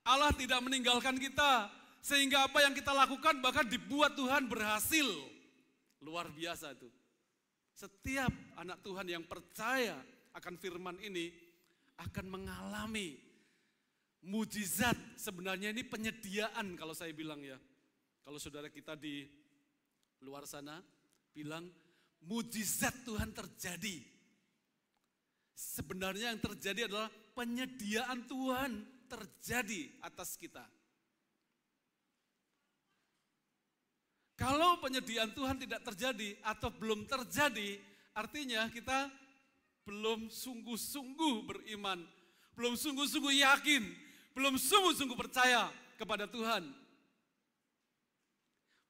Allah tidak meninggalkan kita. Sehingga apa yang kita lakukan bahkan dibuat Tuhan berhasil. Luar biasa itu. Setiap anak Tuhan yang percaya akan firman ini akan mengalami mujizat. Sebenarnya ini penyediaan kalau saya bilang ya. Kalau saudara kita di luar sana bilang mujizat Tuhan terjadi. Sebenarnya yang terjadi adalah penyediaan Tuhan terjadi atas kita. Kalau penyediaan Tuhan tidak terjadi atau belum terjadi, artinya kita belum sungguh-sungguh beriman, belum sungguh-sungguh yakin, belum sungguh-sungguh percaya kepada Tuhan.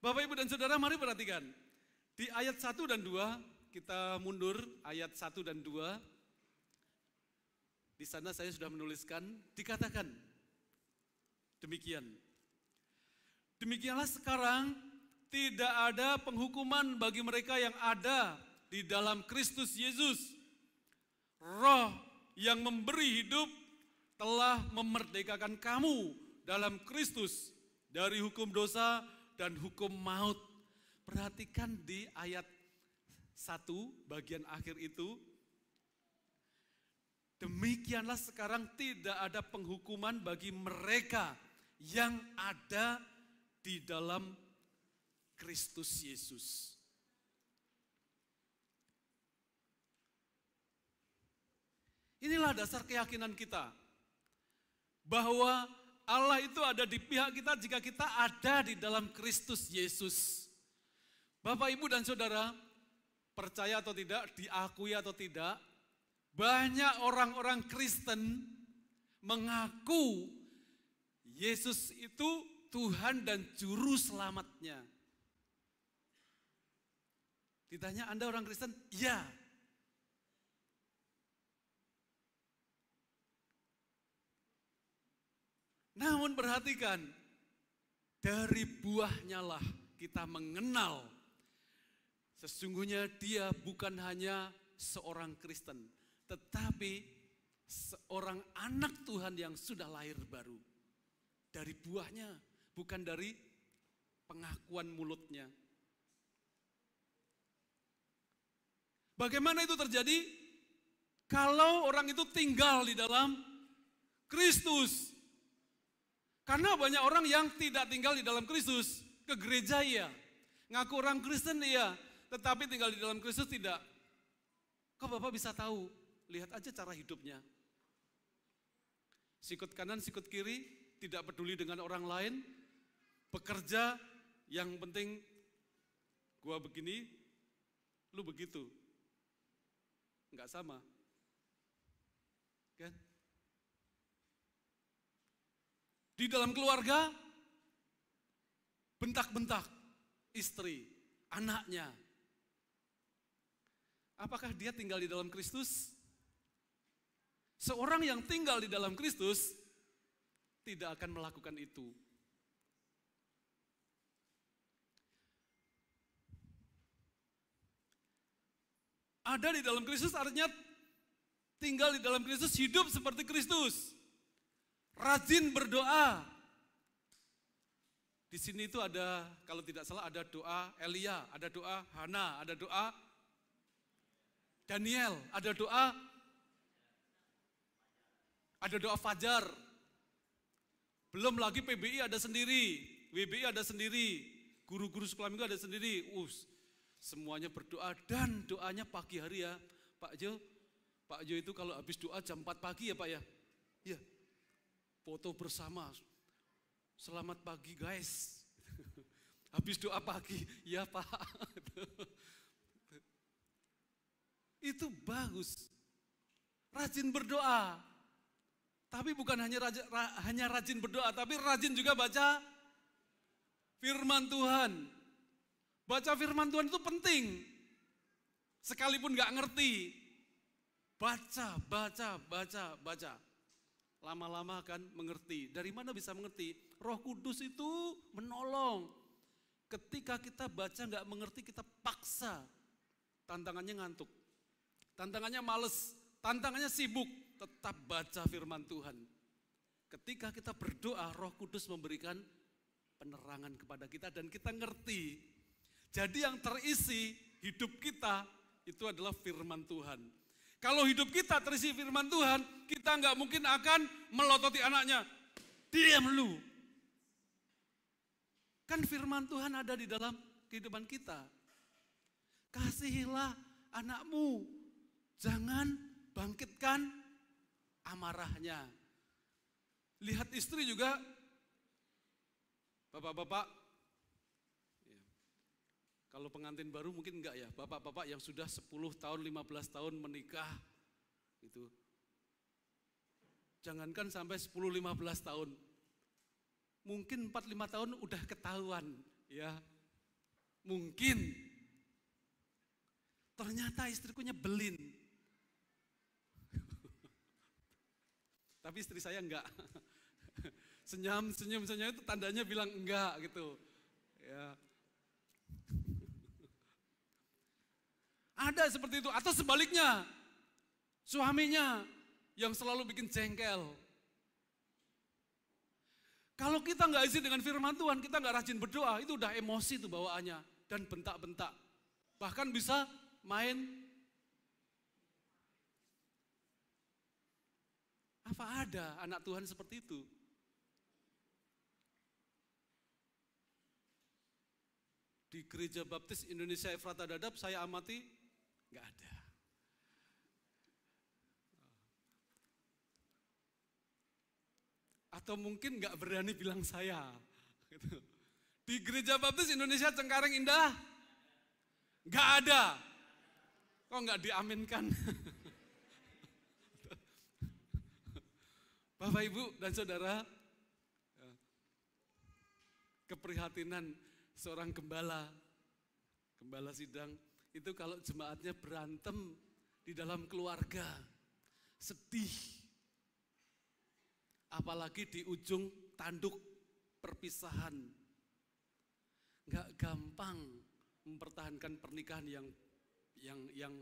Bapak, Ibu, dan Saudara, mari perhatikan. Di ayat 1 dan 2, kita mundur ayat 1 dan 2. Di sana saya sudah menuliskan, dikatakan demikian. Demikianlah sekarang tidak ada penghukuman bagi mereka yang ada di dalam Kristus Yesus. Roh yang memberi hidup telah memerdekakan kamu dalam Kristus dari hukum dosa dan hukum maut. Perhatikan di ayat 1 bagian akhir itu. Demikianlah sekarang tidak ada penghukuman bagi mereka yang ada di dalam Kristus Yesus. Inilah dasar keyakinan kita. Bahwa Allah itu ada di pihak kita jika kita ada di dalam Kristus Yesus. Bapak, Ibu, dan Saudara, percaya atau tidak, diakui atau tidak, banyak orang-orang Kristen mengaku Yesus itu Tuhan dan Juru Selamatnya. Ditanya, Anda orang Kristen? Ya. Namun perhatikan, dari buahnya lah kita mengenal sesungguhnya dia bukan hanya seorang Kristen, tetapi seorang anak Tuhan yang sudah lahir baru. Dari buahnya, bukan dari pengakuan mulutnya. Bagaimana itu terjadi? Kalau orang itu tinggal di dalam Kristus. Karena banyak orang yang tidak tinggal di dalam Kristus. Ke gereja iya, ngaku orang Kristen iya, tetapi tinggal di dalam Kristus tidak. Kok Bapak bisa tahu? Lihat aja cara hidupnya. Sikut kanan, sikut kiri, tidak peduli dengan orang lain. Bekerja, yang penting gua begini, lu begitu. Enggak sama. Kan? Di dalam keluarga, bentak-bentak istri, anaknya. Apakah dia tinggal di dalam Kristus? Seorang yang tinggal di dalam Kristus tidak akan melakukan itu. Ada di dalam Kristus artinya tinggal di dalam Kristus, hidup seperti Kristus. Rajin berdoa. Di sini itu ada, kalau tidak salah ada doa Elia, ada doa Hana, ada doa Daniel, ada doa Fajar. Belum lagi PBI ada sendiri, WBI ada sendiri, guru-guru sekolah minggu ada sendiri. Semuanya berdoa dan doanya pagi hari ya. Pak Jo itu kalau habis doa jam 4 pagi ya Pak ya. Iya. Foto bersama. Selamat pagi guys. Habis doa pagi, ya Pak. Itu bagus. Rajin berdoa. Tapi bukan hanya rajin berdoa, tapi rajin juga baca firman Tuhan. Baca firman Tuhan itu penting. Sekalipun gak ngerti, baca. Lama-lama akan mengerti. Dari mana bisa mengerti? Roh Kudus itu menolong. Ketika kita baca gak mengerti, kita paksa. Tantangannya ngantuk. Tantangannya males. Tantangannya sibuk. Tetap baca firman Tuhan. Ketika kita berdoa, Roh Kudus memberikan penerangan kepada kita dan kita ngerti. Jadi yang terisi hidup kita itu adalah firman Tuhan. Kalau hidup kita terisi firman Tuhan, kita nggak mungkin akan melototi anaknya. Diam lu. Kan firman Tuhan ada di dalam kehidupan kita. Kasihilah anakmu, jangan bangkitkan amarahnya. Lihat istri juga, bapak-bapak, kalau pengantin baru mungkin enggak ya, bapak-bapak yang sudah 10 tahun, 15 tahun menikah, itu jangankan sampai 10-15 tahun, mungkin 4-5 tahun udah ketahuan ya, mungkin ternyata istriku nyebelin, tapi istri saya enggak, senyum itu tandanya bilang enggak gitu, ya. Ada seperti itu, atau sebaliknya, suaminya yang selalu bikin jengkel. Kalau kita nggak isi dengan firman Tuhan, kita nggak rajin berdoa, itu udah emosi tuh bawaannya dan bentak-bentak. Bahkan bisa main. Apa ada anak Tuhan seperti itu? Di Gereja Baptis Indonesia Efrata Dadap saya amati nggak ada. Atau mungkin nggak berani bilang saya. Gitu. Di Gereja Baptis Indonesia Cengkareng Indah nggak ada. Kok nggak diaminkan? Bapak, Ibu, dan Saudara, keprihatinan seorang gembala sidang, itu kalau jemaatnya berantem di dalam keluarga, sedih. Apalagi di ujung tanduk perpisahan. Nggak gampang mempertahankan pernikahan yang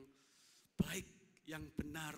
baik, yang benar.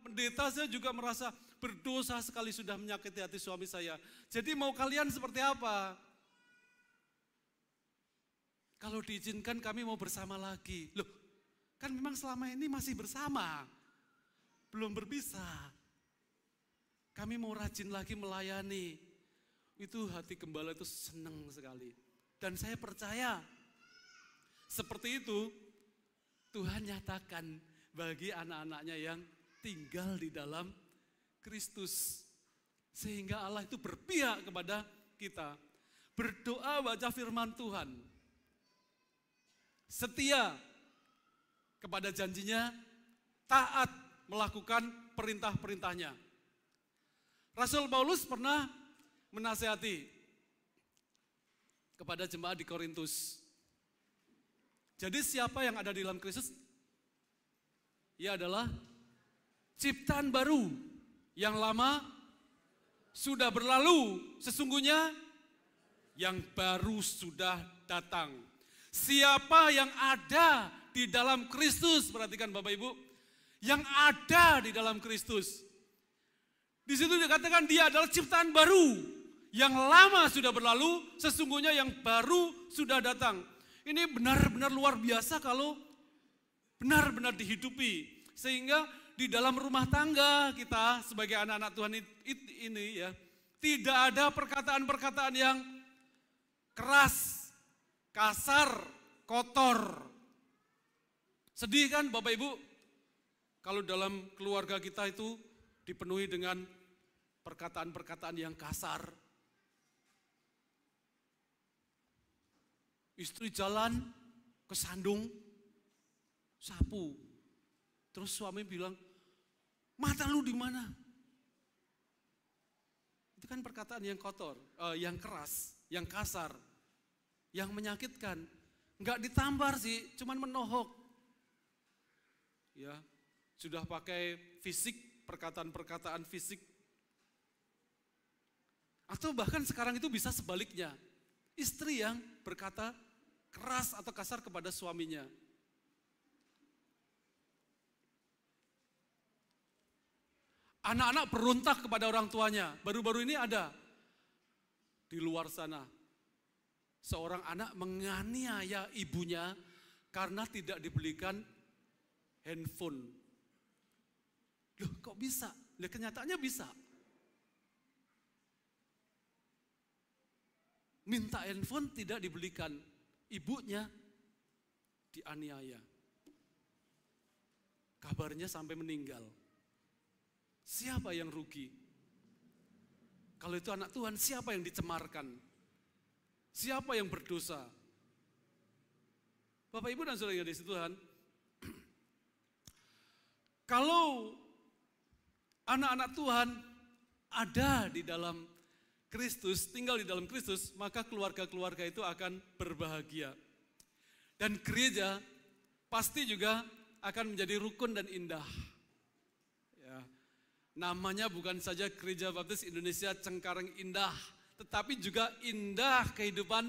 pendeta saya juga merasa berdosa sekali sudah menyakiti hati suami saya. Jadi mau kalian seperti apa? Kalau diizinkan kami mau bersama lagi. Loh, kan memang selama ini masih bersama. Belum berpisah. Kami mau rajin lagi melayani. Itu hati gembala itu senang sekali. Dan saya percaya seperti itu Tuhan nyatakan bagi anak-anaknya yang tinggal di dalam Kristus. Sehingga Allah itu berpihak kepada kita. Berdoa baca firman Tuhan. Setia kepada janjinya, taat melakukan perintah-perintahnya. Rasul Paulus pernah menasihati kepada jemaat di Korintus. Jadi siapa yang ada di dalam Kristus? Ia adalah ciptaan baru, yang lama sudah berlalu, sesungguhnya yang baru sudah datang. Siapa yang ada di dalam Kristus, perhatikan Bapak Ibu, yang ada di dalam Kristus. Di situ dikatakan dia adalah ciptaan baru, yang lama sudah berlalu, sesungguhnya yang baru sudah datang. Ini benar-benar luar biasa kalau benar-benar dihidupi. Sehingga di dalam rumah tangga kita sebagai anak-anak Tuhan ini ya, tidak ada perkataan-perkataan yang keras, kasar, kotor. Sedih kan Bapak Ibu? Kalau dalam keluarga kita itu dipenuhi dengan perkataan-perkataan yang kasar. Istri jalan kesandung, sapu. Terus suami bilang, mata lu di mana? Itu kan perkataan yang kotor, yang keras, yang kasar, yang menyakitkan. Enggak ditampar sih, cuman menohok. Ya, sudah pakai fisik, perkataan-perkataan fisik. Atau bahkan sekarang itu bisa sebaliknya. Istri yang berkata keras atau kasar kepada suaminya. Anak-anak berontak kepada orang tuanya. Baru-baru ini ada di luar sana. Seorang anak menganiaya ibunya karena tidak dibelikan handphone. Loh kok bisa? Nah, kenyataannya bisa. Minta handphone tidak dibelikan. Ibunya dianiaya. Kabarnya sampai meninggal. Siapa yang rugi? Kalau itu anak Tuhan, siapa yang dicemarkan? Siapa yang berdosa? Bapak Ibu dan Saudara yang dikasihi Tuhan, kalau anak-anak Tuhan ada di dalam Kristus, tinggal di dalam Kristus, maka keluarga-keluarga itu akan berbahagia. Dan gereja pasti juga akan menjadi rukun dan indah. Ya. Namanya bukan saja Gereja Baptis Indonesia Cengkareng Indah, tetapi juga indah kehidupan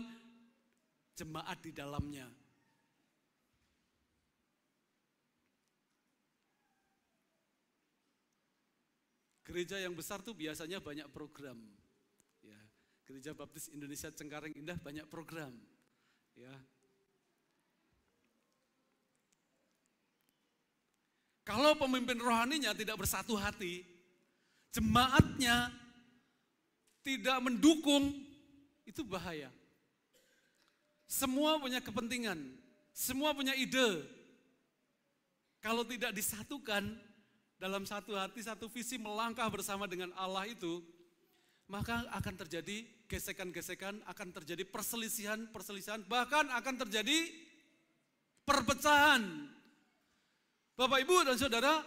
jemaat di dalamnya. Gereja yang besar tuh biasanya banyak program. Ya, Gereja Baptis Indonesia Cengkareng Indah banyak program. Ya. Kalau pemimpin rohaninya tidak bersatu hati, jemaatnya tidak mendukung, itu bahaya. Semua punya kepentingan, semua punya ide. Kalau tidak disatukan dalam satu hati, satu visi melangkah bersama dengan Allah itu, maka akan terjadi gesekan-gesekan, akan terjadi perselisihan, bahkan akan terjadi perpecahan. Bapak, Ibu, dan Saudara,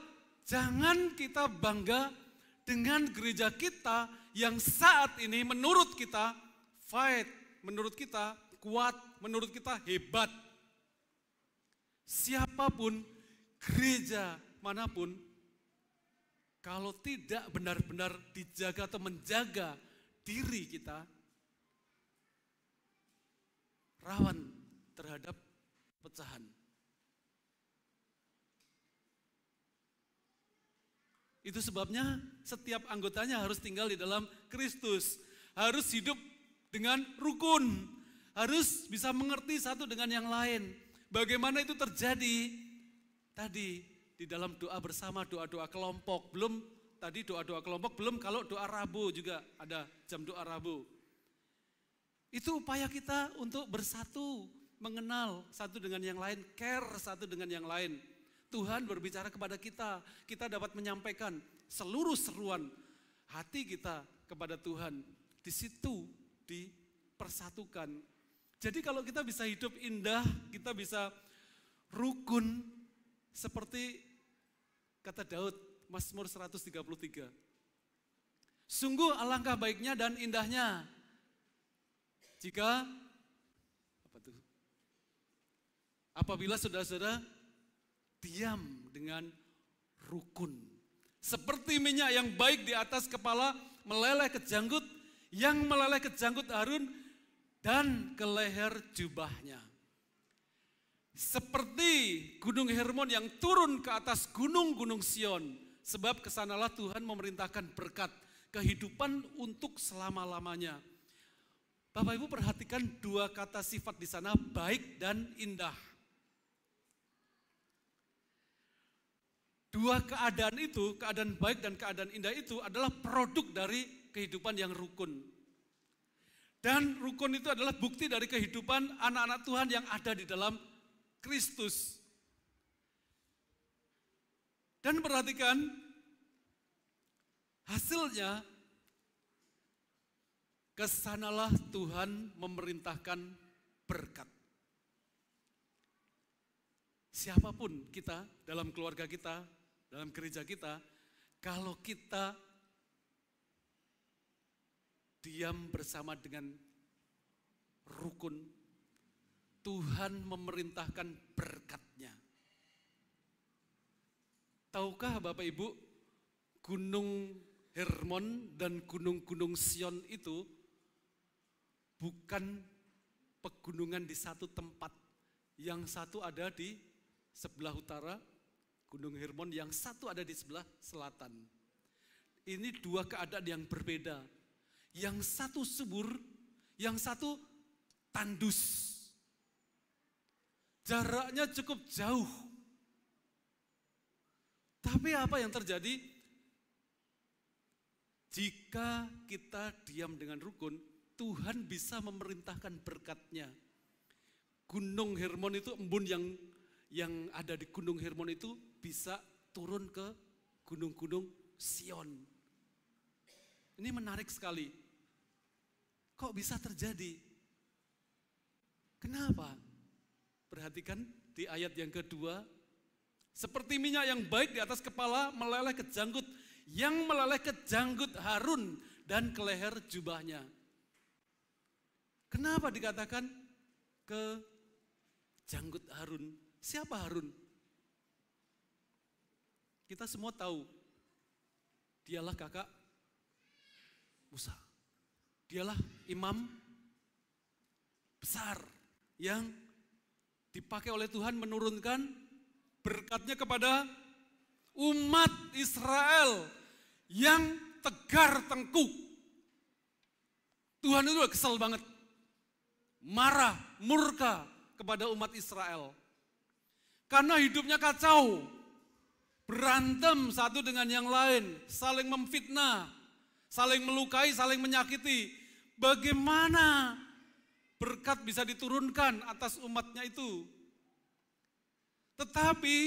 jangan kita bangga dengan gereja kita yang saat ini menurut kita fight, menurut kita kuat, menurut kita hebat. Siapapun, gereja manapun, kalau tidak benar-benar dijaga atau menjaga diri kita, rawan terhadap pecahan. Itu sebabnya setiap anggotanya harus tinggal di dalam Kristus. Harus hidup dengan rukun. Harus bisa mengerti satu dengan yang lain. Bagaimana itu terjadi? Tadi di dalam doa bersama, doa-doa kelompok. Belum tadi doa-doa kelompok, belum kalau doa Rabu juga ada jam doa Rabu. Itu upaya kita untuk bersatu, mengenal satu dengan yang lain, care satu dengan yang lain. Tuhan berbicara kepada kita dapat menyampaikan seluruh seruan hati kita kepada Tuhan. Di situ dipersatukan. Jadi kalau kita bisa hidup indah, kita bisa rukun seperti kata Daud, Mazmur 133. Sungguh alangkah baiknya dan indahnya jika apabila saudara-saudara diam dengan rukun. Seperti minyak yang baik di atas kepala meleleh ke janggut, yang meleleh ke janggut Harun dan ke leher jubahnya. Seperti gunung Hermon yang turun ke atas gunung-gunung Sion, sebab kesanalah Tuhan memerintahkan berkat kehidupan untuk selama-lamanya. Bapak Ibu perhatikan dua kata sifat di sana, baik dan indah. Dua keadaan itu, keadaan baik dan keadaan indah itu adalah produk dari kehidupan yang rukun. Dan rukun itu adalah bukti dari kehidupan anak-anak Tuhan yang ada di dalam Kristus. Dan perhatikan, hasilnya kesanalah Tuhan memerintahkan berkat. Siapapun kita, dalam keluarga kita, dalam gereja kita, kalau kita diam bersama dengan rukun, Tuhan memerintahkan berkat-Nya. Tahukah Bapak Ibu, Gunung Hermon dan gunung-gunung Sion itu bukan pegunungan di satu tempat. Yang satu ada di sebelah utara, Gunung Hermon, yang satu ada di sebelah selatan. Ini dua keadaan yang berbeda. Yang satu subur, yang satu tandus. Jaraknya cukup jauh. Tapi apa yang terjadi? Jika kita diam dengan rukun, Tuhan bisa memerintahkan berkat-Nya. Gunung Hermon itu, embun yang ada di Gunung Hermon itu bisa turun ke gunung-gunung Sion. Ini menarik sekali. Kok bisa terjadi? Kenapa? Perhatikan di ayat yang kedua. Seperti minyak yang baik di atas kepala meleleh ke janggut, yang meleleh ke janggut Harun dan ke leher jubahnya. Kenapa dikatakan ke janggut Harun? Siapa Harun? Kita semua tahu, dialah kakak Musa. Dialah imam besar yang dipakai oleh Tuhan menurunkan berkat-Nya kepada umat Israel yang tegar tengkuk. Tuhan itu kesel banget, marah, murka kepada umat Israel. Karena hidupnya kacau, berantem satu dengan yang lain, saling memfitnah, saling melukai, saling menyakiti. Bagaimana berkat bisa diturunkan atas umatnya itu? Tetapi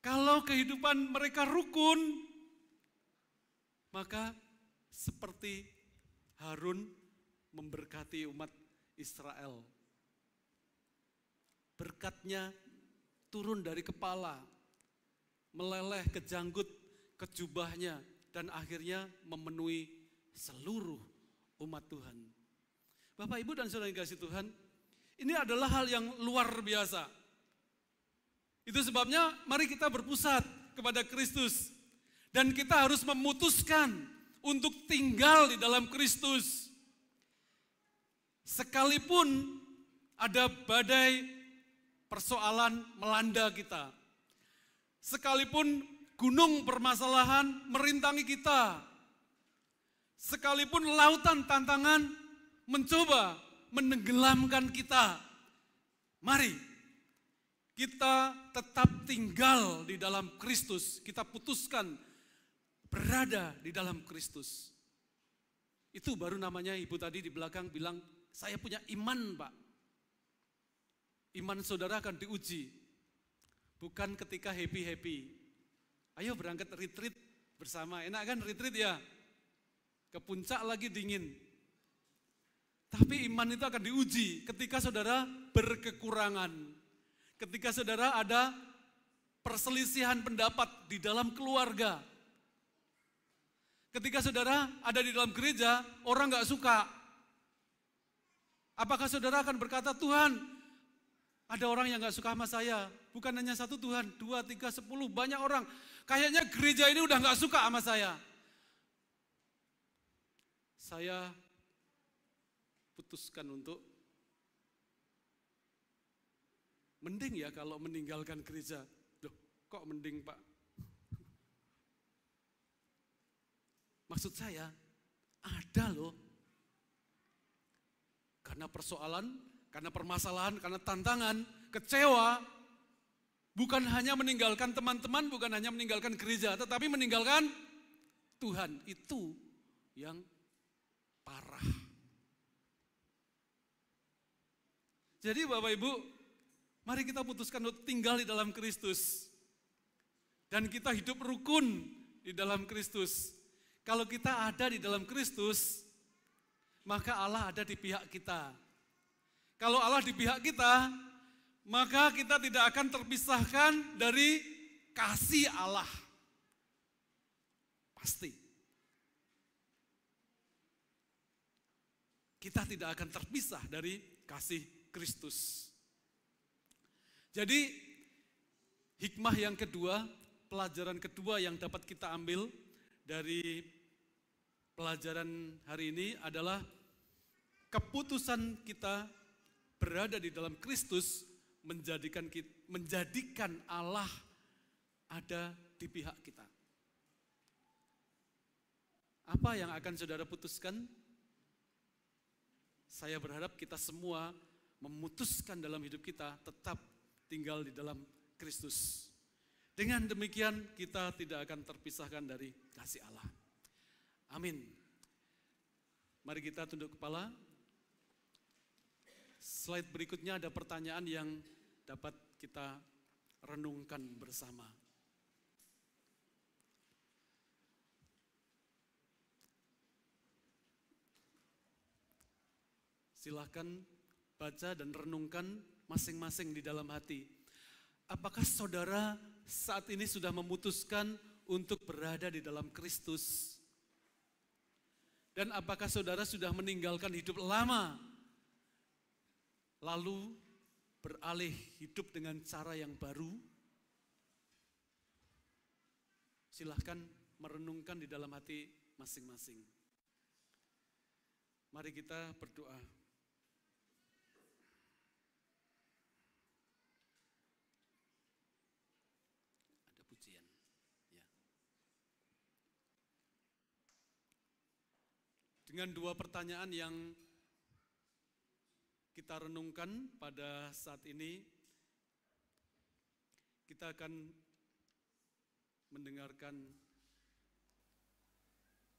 kalau kehidupan mereka rukun, maka seperti Harun memberkati umat Israel. Berkat-Nya turun dari kepala, meleleh ke janggut, ke jubahnya, dan akhirnya memenuhi seluruh umat Tuhan. Bapak, Ibu, dan saudara yang kasih Tuhan, ini adalah hal yang luar biasa. Itu sebabnya mari kita berpusat kepada Kristus. Dan kita harus memutuskan untuk tinggal di dalam Kristus. Sekalipun ada badai persoalan melanda kita. Sekalipun gunung permasalahan merintangi kita, sekalipun lautan tantangan mencoba menenggelamkan kita, mari kita tetap tinggal di dalam Kristus. Kita putuskan berada di dalam Kristus. Itu baru namanya ibu tadi di belakang bilang, saya punya iman Pak. Iman saudara akan diuji. Bukan ketika happy-happy. Ayo berangkat retreat bersama. Enak kan retreat ya? Ke puncak lagi dingin. Tapi iman itu akan diuji ketika saudara berkekurangan. Ketika saudara ada perselisihan pendapat di dalam keluarga. Ketika saudara ada di dalam gereja, orang gak suka. Apakah saudara akan berkata, Tuhan, ada orang yang gak suka sama saya. Bukan hanya satu Tuhan, 2, 3, 10, banyak orang. Kayaknya gereja ini udah gak suka sama saya. Saya putuskan untuk mending ya kalau meninggalkan gereja. Loh, kok mending Pak? Maksud saya, ada loh. Karena persoalan, karena permasalahan, karena tantangan, kecewa, bukan hanya meninggalkan teman-teman, bukan hanya meninggalkan gereja, tetapi meninggalkan Tuhan. Itu yang parah. Jadi Bapak Ibu, mari kita putuskan untuk tinggal di dalam Kristus. Dan kita hidup rukun di dalam Kristus. Kalau kita ada di dalam Kristus, maka Allah ada di pihak kita. Kalau Allah di pihak kita, maka kita tidak akan terpisahkan dari kasih Allah. Pasti. Kita tidak akan terpisah dari kasih Kristus. Jadi hikmah yang kedua, pelajaran kedua yang dapat kita ambil dari pelajaran hari ini adalah keputusan kita berada di dalam Kristus menjadikan Allah ada di pihak kita. Apa yang akan saudara putuskan? Saya berharap kita semua memutuskan dalam hidup kita tetap tinggal di dalam Kristus. Dengan demikian kita tidak akan terpisahkan dari kasih Allah. Amin. Mari kita tunduk kepala. Slide berikutnya ada pertanyaan yang dapat kita renungkan bersama. Silahkan baca dan renungkan masing-masing di dalam hati. Apakah saudara saat ini sudah memutuskan untuk berada di dalam Kristus? Dan apakah saudara sudah meninggalkan hidup lama, lalu beralih hidup dengan cara yang baru? Silahkan merenungkan di dalam hati masing-masing. Mari kita berdoa. Ada pujian. Ya. Dengan dua pertanyaan yang kita renungkan pada saat ini, kita akan mendengarkan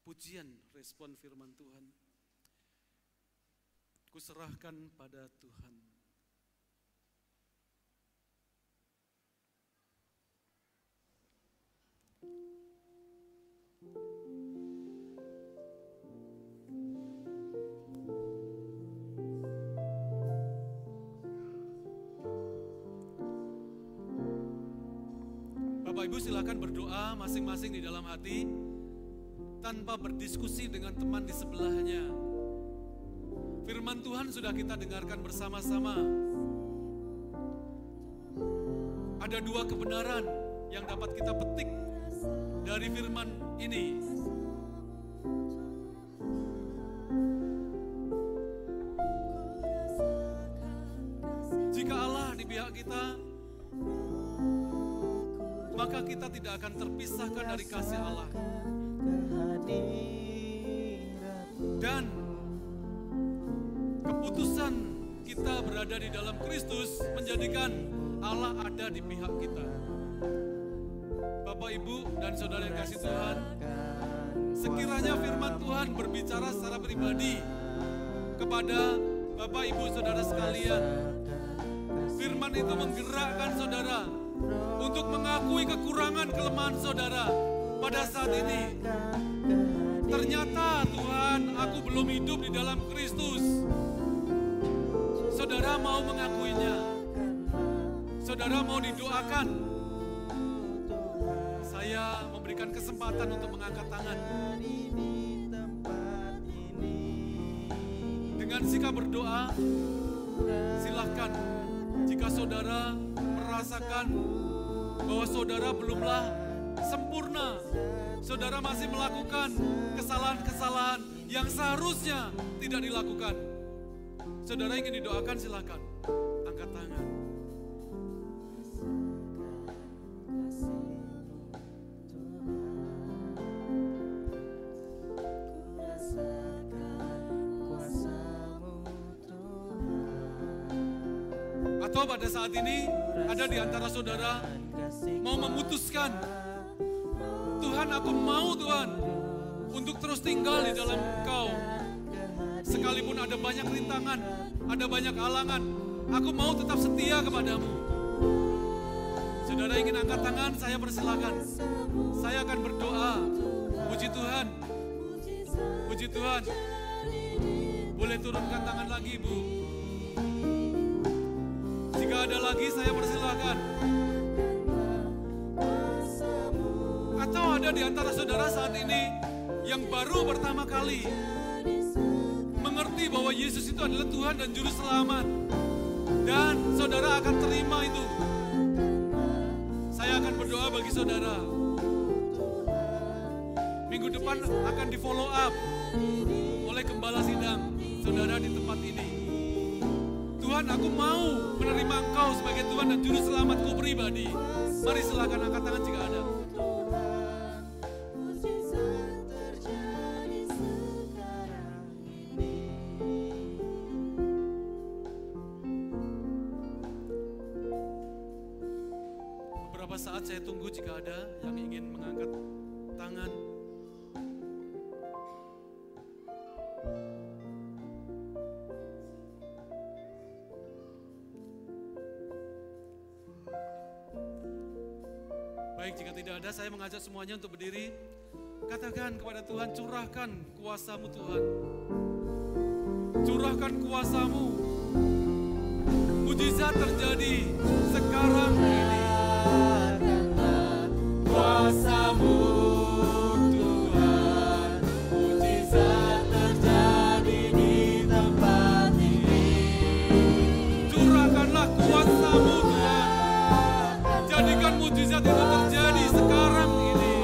pujian respon firman Tuhan. Kuserahkan pada Tuhan. Bapak Ibu silakan berdoa masing-masing di dalam hati tanpa berdiskusi dengan teman di sebelahnya. Firman Tuhan sudah kita dengarkan bersama-sama. Ada dua kebenaran yang dapat kita petik dari firman ini. Jika Allah di pihak kita, maka kita tidak akan terpisahkan dari kasih Allah. Dan keputusan kita berada di dalam Kristus menjadikan Allah ada di pihak kita. Bapak, Ibu, dan saudara yang kasih Tuhan, sekiranya firman Tuhan berbicara secara pribadi kepada Bapak, Ibu, saudara sekalian, firman itu menggerakkan saudara untuk mengakui kekurangan kelemahan saudara pada saat ini. Ternyata Tuhan, aku belum hidup di dalam Kristus. Saudara mau mengakuinya. Saudara mau didoakan. Saya memberikan kesempatan untuk mengangkat tangan. Dengan sikap berdoa, silakan. Jika saudara merasakan bahwa saudara belumlah sempurna, saudara masih melakukan kesalahan-kesalahan yang seharusnya tidak dilakukan. Saudara ingin didoakan, silakan angkat tangan. Atau pada saat ini ada di antara saudara mau memutuskan, Tuhan, aku mau Tuhan untuk terus tinggal di dalam Engkau. Sekalipun ada banyak rintangan, ada banyak halangan, aku mau tetap setia kepadamu. Saudara ingin angkat tangan, saya persilakan. Saya akan berdoa. Puji Tuhan. Puji Tuhan. Boleh turunkan tangan lagi, Bu. Jika ada lagi, saya persilakan. Atau ada di antara saudara saat ini yang baru pertama kali mengerti bahwa Yesus itu adalah Tuhan dan Juru Selamat. Dan saudara akan terima itu. Saya akan berdoa bagi saudara. Minggu depan akan di follow up oleh Gembala Sidang saudara di tempat ini. Tuhan, aku mau menerima Engkau sebagai Tuhan dan Juru Selamatku pribadi. Mari silakan angkat tangan jika ada. Beberapa saat saya tunggu jika ada yang ingin mengangkat tangan. Baik, jika tidak ada, saya mengajak semuanya untuk berdiri. Katakan kepada Tuhan, curahkan kuasa-Mu Tuhan. Curahkan kuasa-Mu. Mujizat terjadi sekarang ini. Kuasa-Mu Tuhan. Mujizat terjadi di tempat ini. Curahkanlah kuasa-Mu Tuhan. Jadikan mujizat itu terjadi sekarang ini.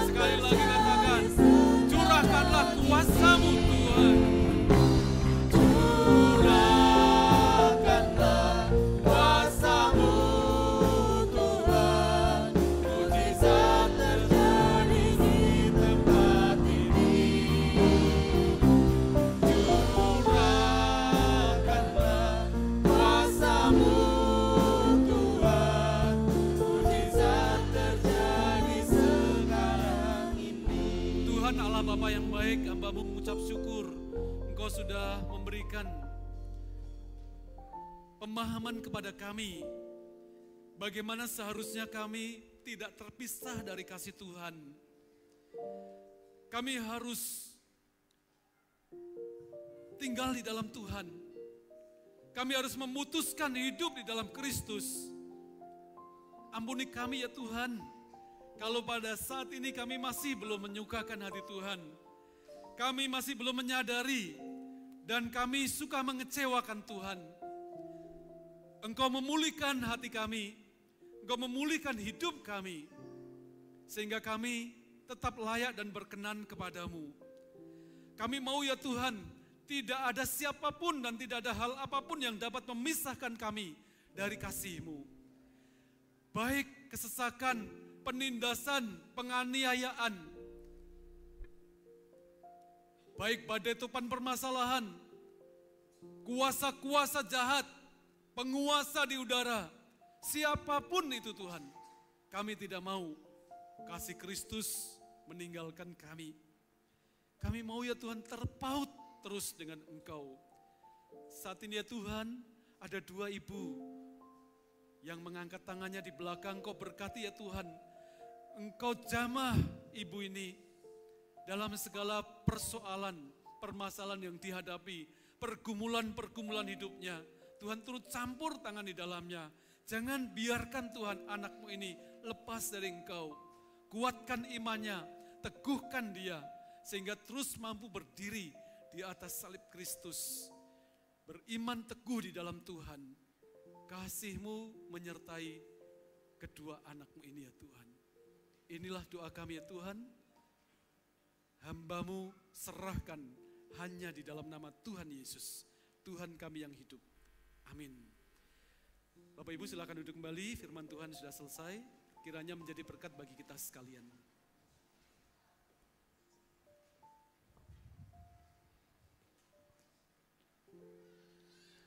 Sekali lagi katakan, curahkanlah kuasa-Mu Tuhan. Curahkanlah kuasa-Mu Tuhan. Mujizat terjadi di tempat ini. Curahkanlah kuasa-Mu Tuhan. Mujizat terjadi sekarang ini. Tuhan Allah Bapa yang baik, hamba-Mu mengucap syukur Engkau sudah memberikan pemahaman kepada kami bagaimana seharusnya kami tidak terpisah dari kasih Tuhan. Kami harus tinggal di dalam Tuhan. Kami harus memutuskan hidup di dalam Kristus. Ampuni kami ya Tuhan, kalau pada saat ini kami masih belum menyukakan hati Tuhan. Kami masih belum menyadari dan kami suka mengecewakan Tuhan. Engkau memulihkan hati kami, Engkau memulihkan hidup kami, sehingga kami tetap layak dan berkenan kepadamu. Kami mau ya Tuhan, tidak ada siapapun dan tidak ada hal apapun yang dapat memisahkan kami dari kasih-Mu. baik kesesakan, penindasan, penganiayaan, baik badai topan permasalahan, kuasa-kuasa jahat, penguasa di udara, siapapun itu Tuhan, kami tidak mau kasih Kristus meninggalkan kami. Kami mau ya Tuhan terpaut terus dengan Engkau. Saat ini ya Tuhan, ada 2 ibu yang mengangkat tangannya di belakang. Kau berkati ya Tuhan. Engkau jamah ibu ini dalam segala persoalan, permasalahan yang dihadapi, pergumulan-pergumulan hidupnya. Tuhan turut campur tangan di dalamnya. Jangan biarkan Tuhan anakmu ini lepas dari Engkau. Kuatkan imannya, teguhkan dia, sehingga terus mampu berdiri di atas salib Kristus. Beriman teguh di dalam Tuhan. Kasih-Mu menyertai kedua anakmu ini ya Tuhan. Inilah doa kami ya Tuhan. Hamba-Mu serahkan hanya di dalam nama Tuhan Yesus. Tuhan kami yang hidup. Amin. Bapak Ibu silakan duduk kembali, firman Tuhan sudah selesai. Kiranya menjadi berkat bagi kita sekalian.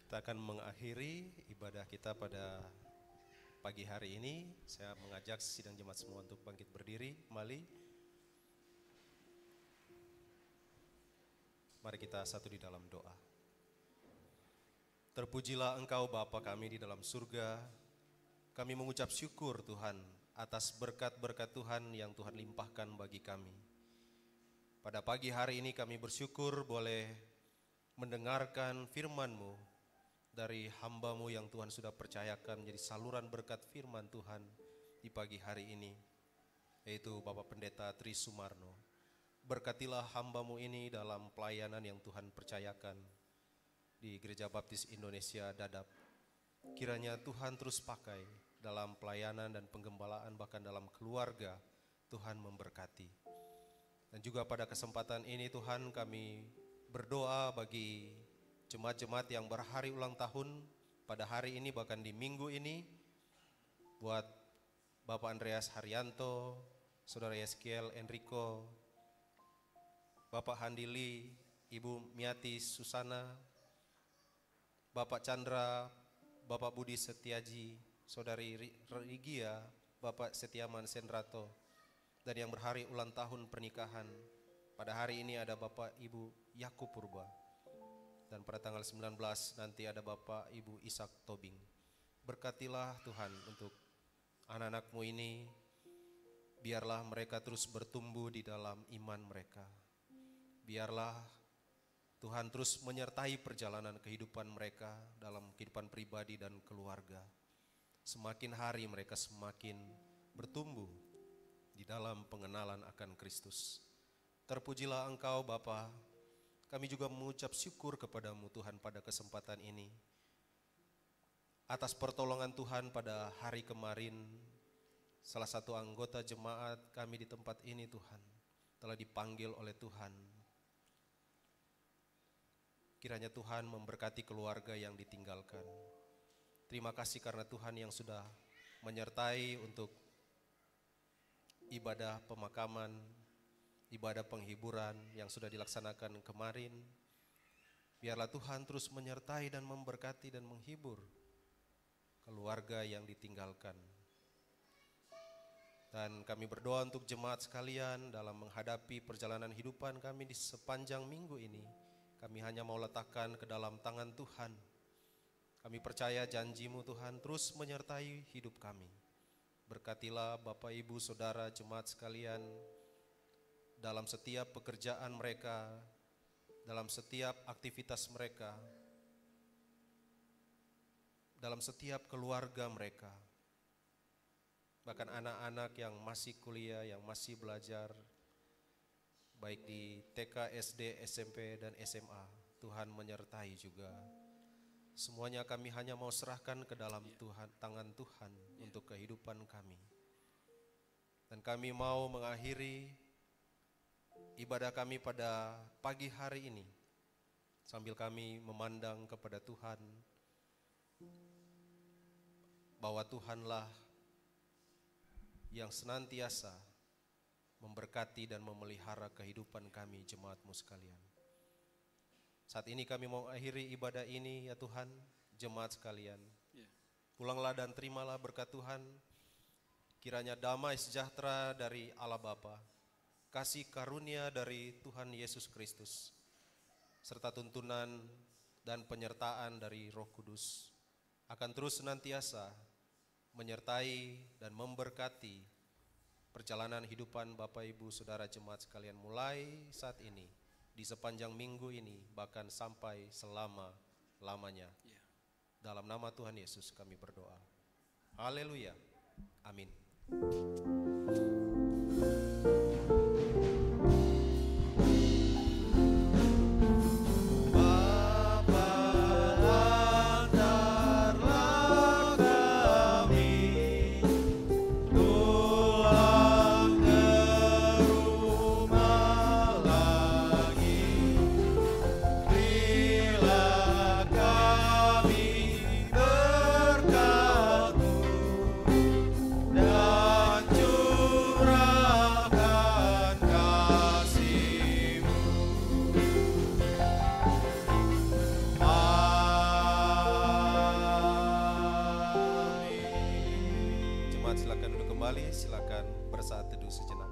Kita akan mengakhiri ibadah kita pada pagi hari ini. Saya mengajak sidang jemaat semua untuk bangkit berdiri kembali. Mari kita satu di dalam doa. Terpujilah Engkau Bapa kami di dalam surga. Kami mengucap syukur Tuhan atas berkat-berkat Tuhan yang Tuhan limpahkan bagi kami. Pada pagi hari ini kami bersyukur boleh mendengarkan firman-Mu dari hamba-Mu yang Tuhan sudah percayakan menjadi saluran berkat firman Tuhan di pagi hari ini, yaitu Bapak Pendeta Tri Sumarno. Berkatilah hamba-Mu ini dalam pelayanan yang Tuhan percayakan di Gereja Baptis Indonesia Dadap. Kiranya Tuhan terus pakai dalam pelayanan dan penggembalaan, bahkan dalam keluarga, Tuhan memberkati. Dan juga pada kesempatan ini Tuhan kami berdoa bagi jemaat-jemaat yang berhari ulang tahun pada hari ini, bahkan di minggu ini, buat Bapak Andreas Haryanto, Saudara Yeskiel Enrico, Bapak Handili, Ibu Miati Susana, Bapak Chandra, Bapak Budi Setiaji, Saudari Rigia, Bapak Setiaman Senrato, dan yang berhari ulang tahun pernikahan. Pada hari ini ada Bapak Ibu Yakub Purba. Dan pada tanggal 19 nanti ada Bapak Ibu Ishak Tobing. Berkatilah Tuhan untuk anak-anak-Mu ini. Biarlah mereka terus bertumbuh di dalam iman mereka. Biarlah Tuhan terus menyertai perjalanan kehidupan mereka dalam kehidupan pribadi dan keluarga. Semakin hari mereka semakin bertumbuh di dalam pengenalan akan Kristus. Terpujilah Engkau Bapa. Kami juga mengucap syukur kepada-Mu Tuhan pada kesempatan ini. Atas pertolongan Tuhan pada hari kemarin, salah satu anggota jemaat kami di tempat ini Tuhan, telah dipanggil oleh Tuhan. Kiranya Tuhan memberkati keluarga yang ditinggalkan. Terima kasih karena Tuhan yang sudah menyertai untuk ibadah pemakaman, ibadah penghiburan yang sudah dilaksanakan kemarin. Biarlah Tuhan terus menyertai dan memberkati dan menghibur keluarga yang ditinggalkan. Dan kami berdoa untuk jemaat sekalian dalam menghadapi perjalanan hidupan kami di sepanjang minggu ini. Kami hanya mau letakkan ke dalam tangan Tuhan. Kami percaya janji-Mu Tuhan terus menyertai hidup kami. Berkatilah Bapak Ibu Saudara jemaat sekalian dalam setiap pekerjaan mereka, dalam setiap aktivitas mereka, dalam setiap keluarga mereka. Bahkan anak-anak yang masih kuliah, yang masih belajar, baik di TK, SD, SMP, dan SMA, Tuhan menyertai juga. Semuanya kami hanya mau serahkan ke dalam Tuhan, tangan Tuhan untuk kehidupan kami. Dan kami mau mengakhiri ibadah kami pada pagi hari ini sambil kami memandang kepada Tuhan, bahwa Tuhanlah yang senantiasa memberkati dan memelihara kehidupan kami jemaat-Mu sekalian. Saat ini kami mau akhiri ibadah ini ya Tuhan, jemaat sekalian. Pulanglah dan terimalah berkat Tuhan. Kiranya damai sejahtera dari Allah Bapa, kasih karunia dari Tuhan Yesus Kristus, serta tuntunan dan penyertaan dari Roh Kudus akan terus senantiasa menyertai dan memberkati perjalanan hidupan Bapak Ibu Saudara jemaat sekalian mulai saat ini, di sepanjang minggu ini, bahkan sampai selama-lamanya. Dalam nama Tuhan Yesus kami berdoa. Haleluya. Amin. Silakan bersatu teduh sejenak.